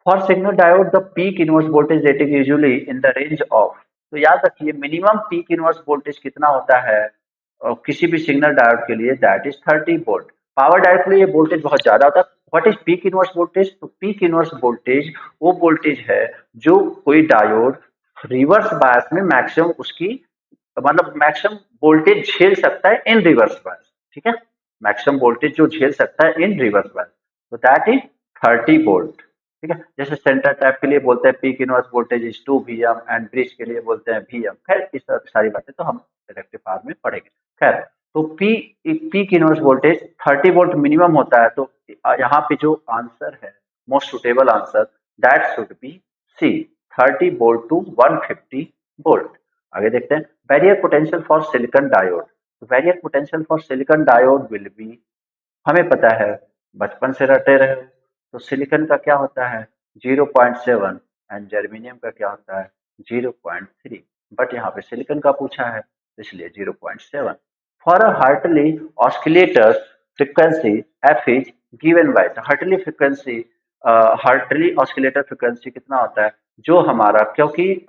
For signal diode the peak inverse voltage rating usually in the range of. तो याद रखिए मिनिमम पीक इनवर्स वोल्टेज कितना होता है किसी भी सिग्नल डायोड के लिए, that is 30 volt. Power diode के लिए ये वोल्टेज बहुत ज्यादा होता है। What is peak inverse voltage, तो पीक इनवर्स वोल्टेज वो वोल्टेज है जो कोई डायोड रिवर्स बायस में मैक्सिमम उसकी मतलब मैक्सिमम वोल्टेज झेल सकता है इन रिवर्स बायस। ठीक है, मैक्सिमम वोल्टेज जो झेल सकता है इन रिवर्स बायस, तो दैट इज 30 वोल्ट। ठीक है, जैसे सेंटर टैप के लिए बोलते हैं peak inverse voltage is 2 V M, and bridge के लिए बोलते हैं वी एम। खैर इस सारी बातें तो हम रेक्टिफायर में पढ़ेंगे। खैर, तो peak inverse voltage 30 volt minimum होता है। तो यहाँ पे जो आंसर है, most suitable answer, that should be C, 30 volt to 150 volt. आगे देखते हैं। Barrier potential for silicon diode. Barrier potential for silicon diode will be, हमें पता है, बचपन से रटे रहे हो, तो सिलिकॉन का क्या होता है 0.7, एंड जर्मेनियम का क्या होता है 0.3। बट यहाँ पे सिलिकॉन का पूछा है इसलिए 0.7। For a Hartley oscillator frequency F is given by. Hartley frequency, Hartley oscillator frequency कितना होता है, जो हमारा, क्योंकि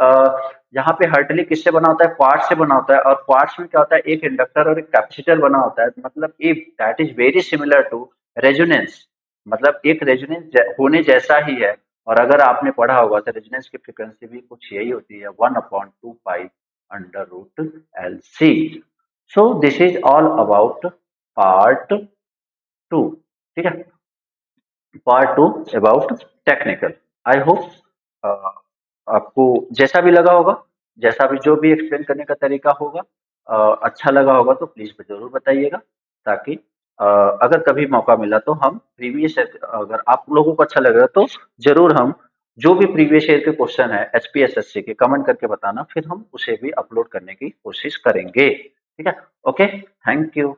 यहाँ पे हार्टली किससे बना होता है, क्वार्ट्ज से बना होता है, और क्वार्ट्ज में क्या होता है, एक इंडक्टर और एक कैपेसिटर बना होता है। मतलब if that is very similar to resonance, मतलब एक रेजोनेंस होने जैसा ही है। और अगर आपने पढ़ा होगा तो रेजोनेंस की फ्रीक्वेंसी भी कुछ यही होती है, 1/2π√LC। So this is all about part 2। ठीक है। Part 2 about technical. I hope आपको जैसा भी लगा होगा, जैसा भी जो भी एक्सप्लेन करने का तरीका होगा अच्छा लगा होगा तो प्लीज जरूर बताइएगा, ताकि अगर कभी मौका मिला तो हम प्रीवियस, अगर आप लोगों को अच्छा लगेगा तो जरूर हम जो भी प्रीवियस ईयर के क्वेश्चन है एचपीएसएससी के, कमेंट करके बताना, फिर हम उसे भी अपलोड करने की कोशिश करेंगे। ठीक है, ओके, थैंक यू।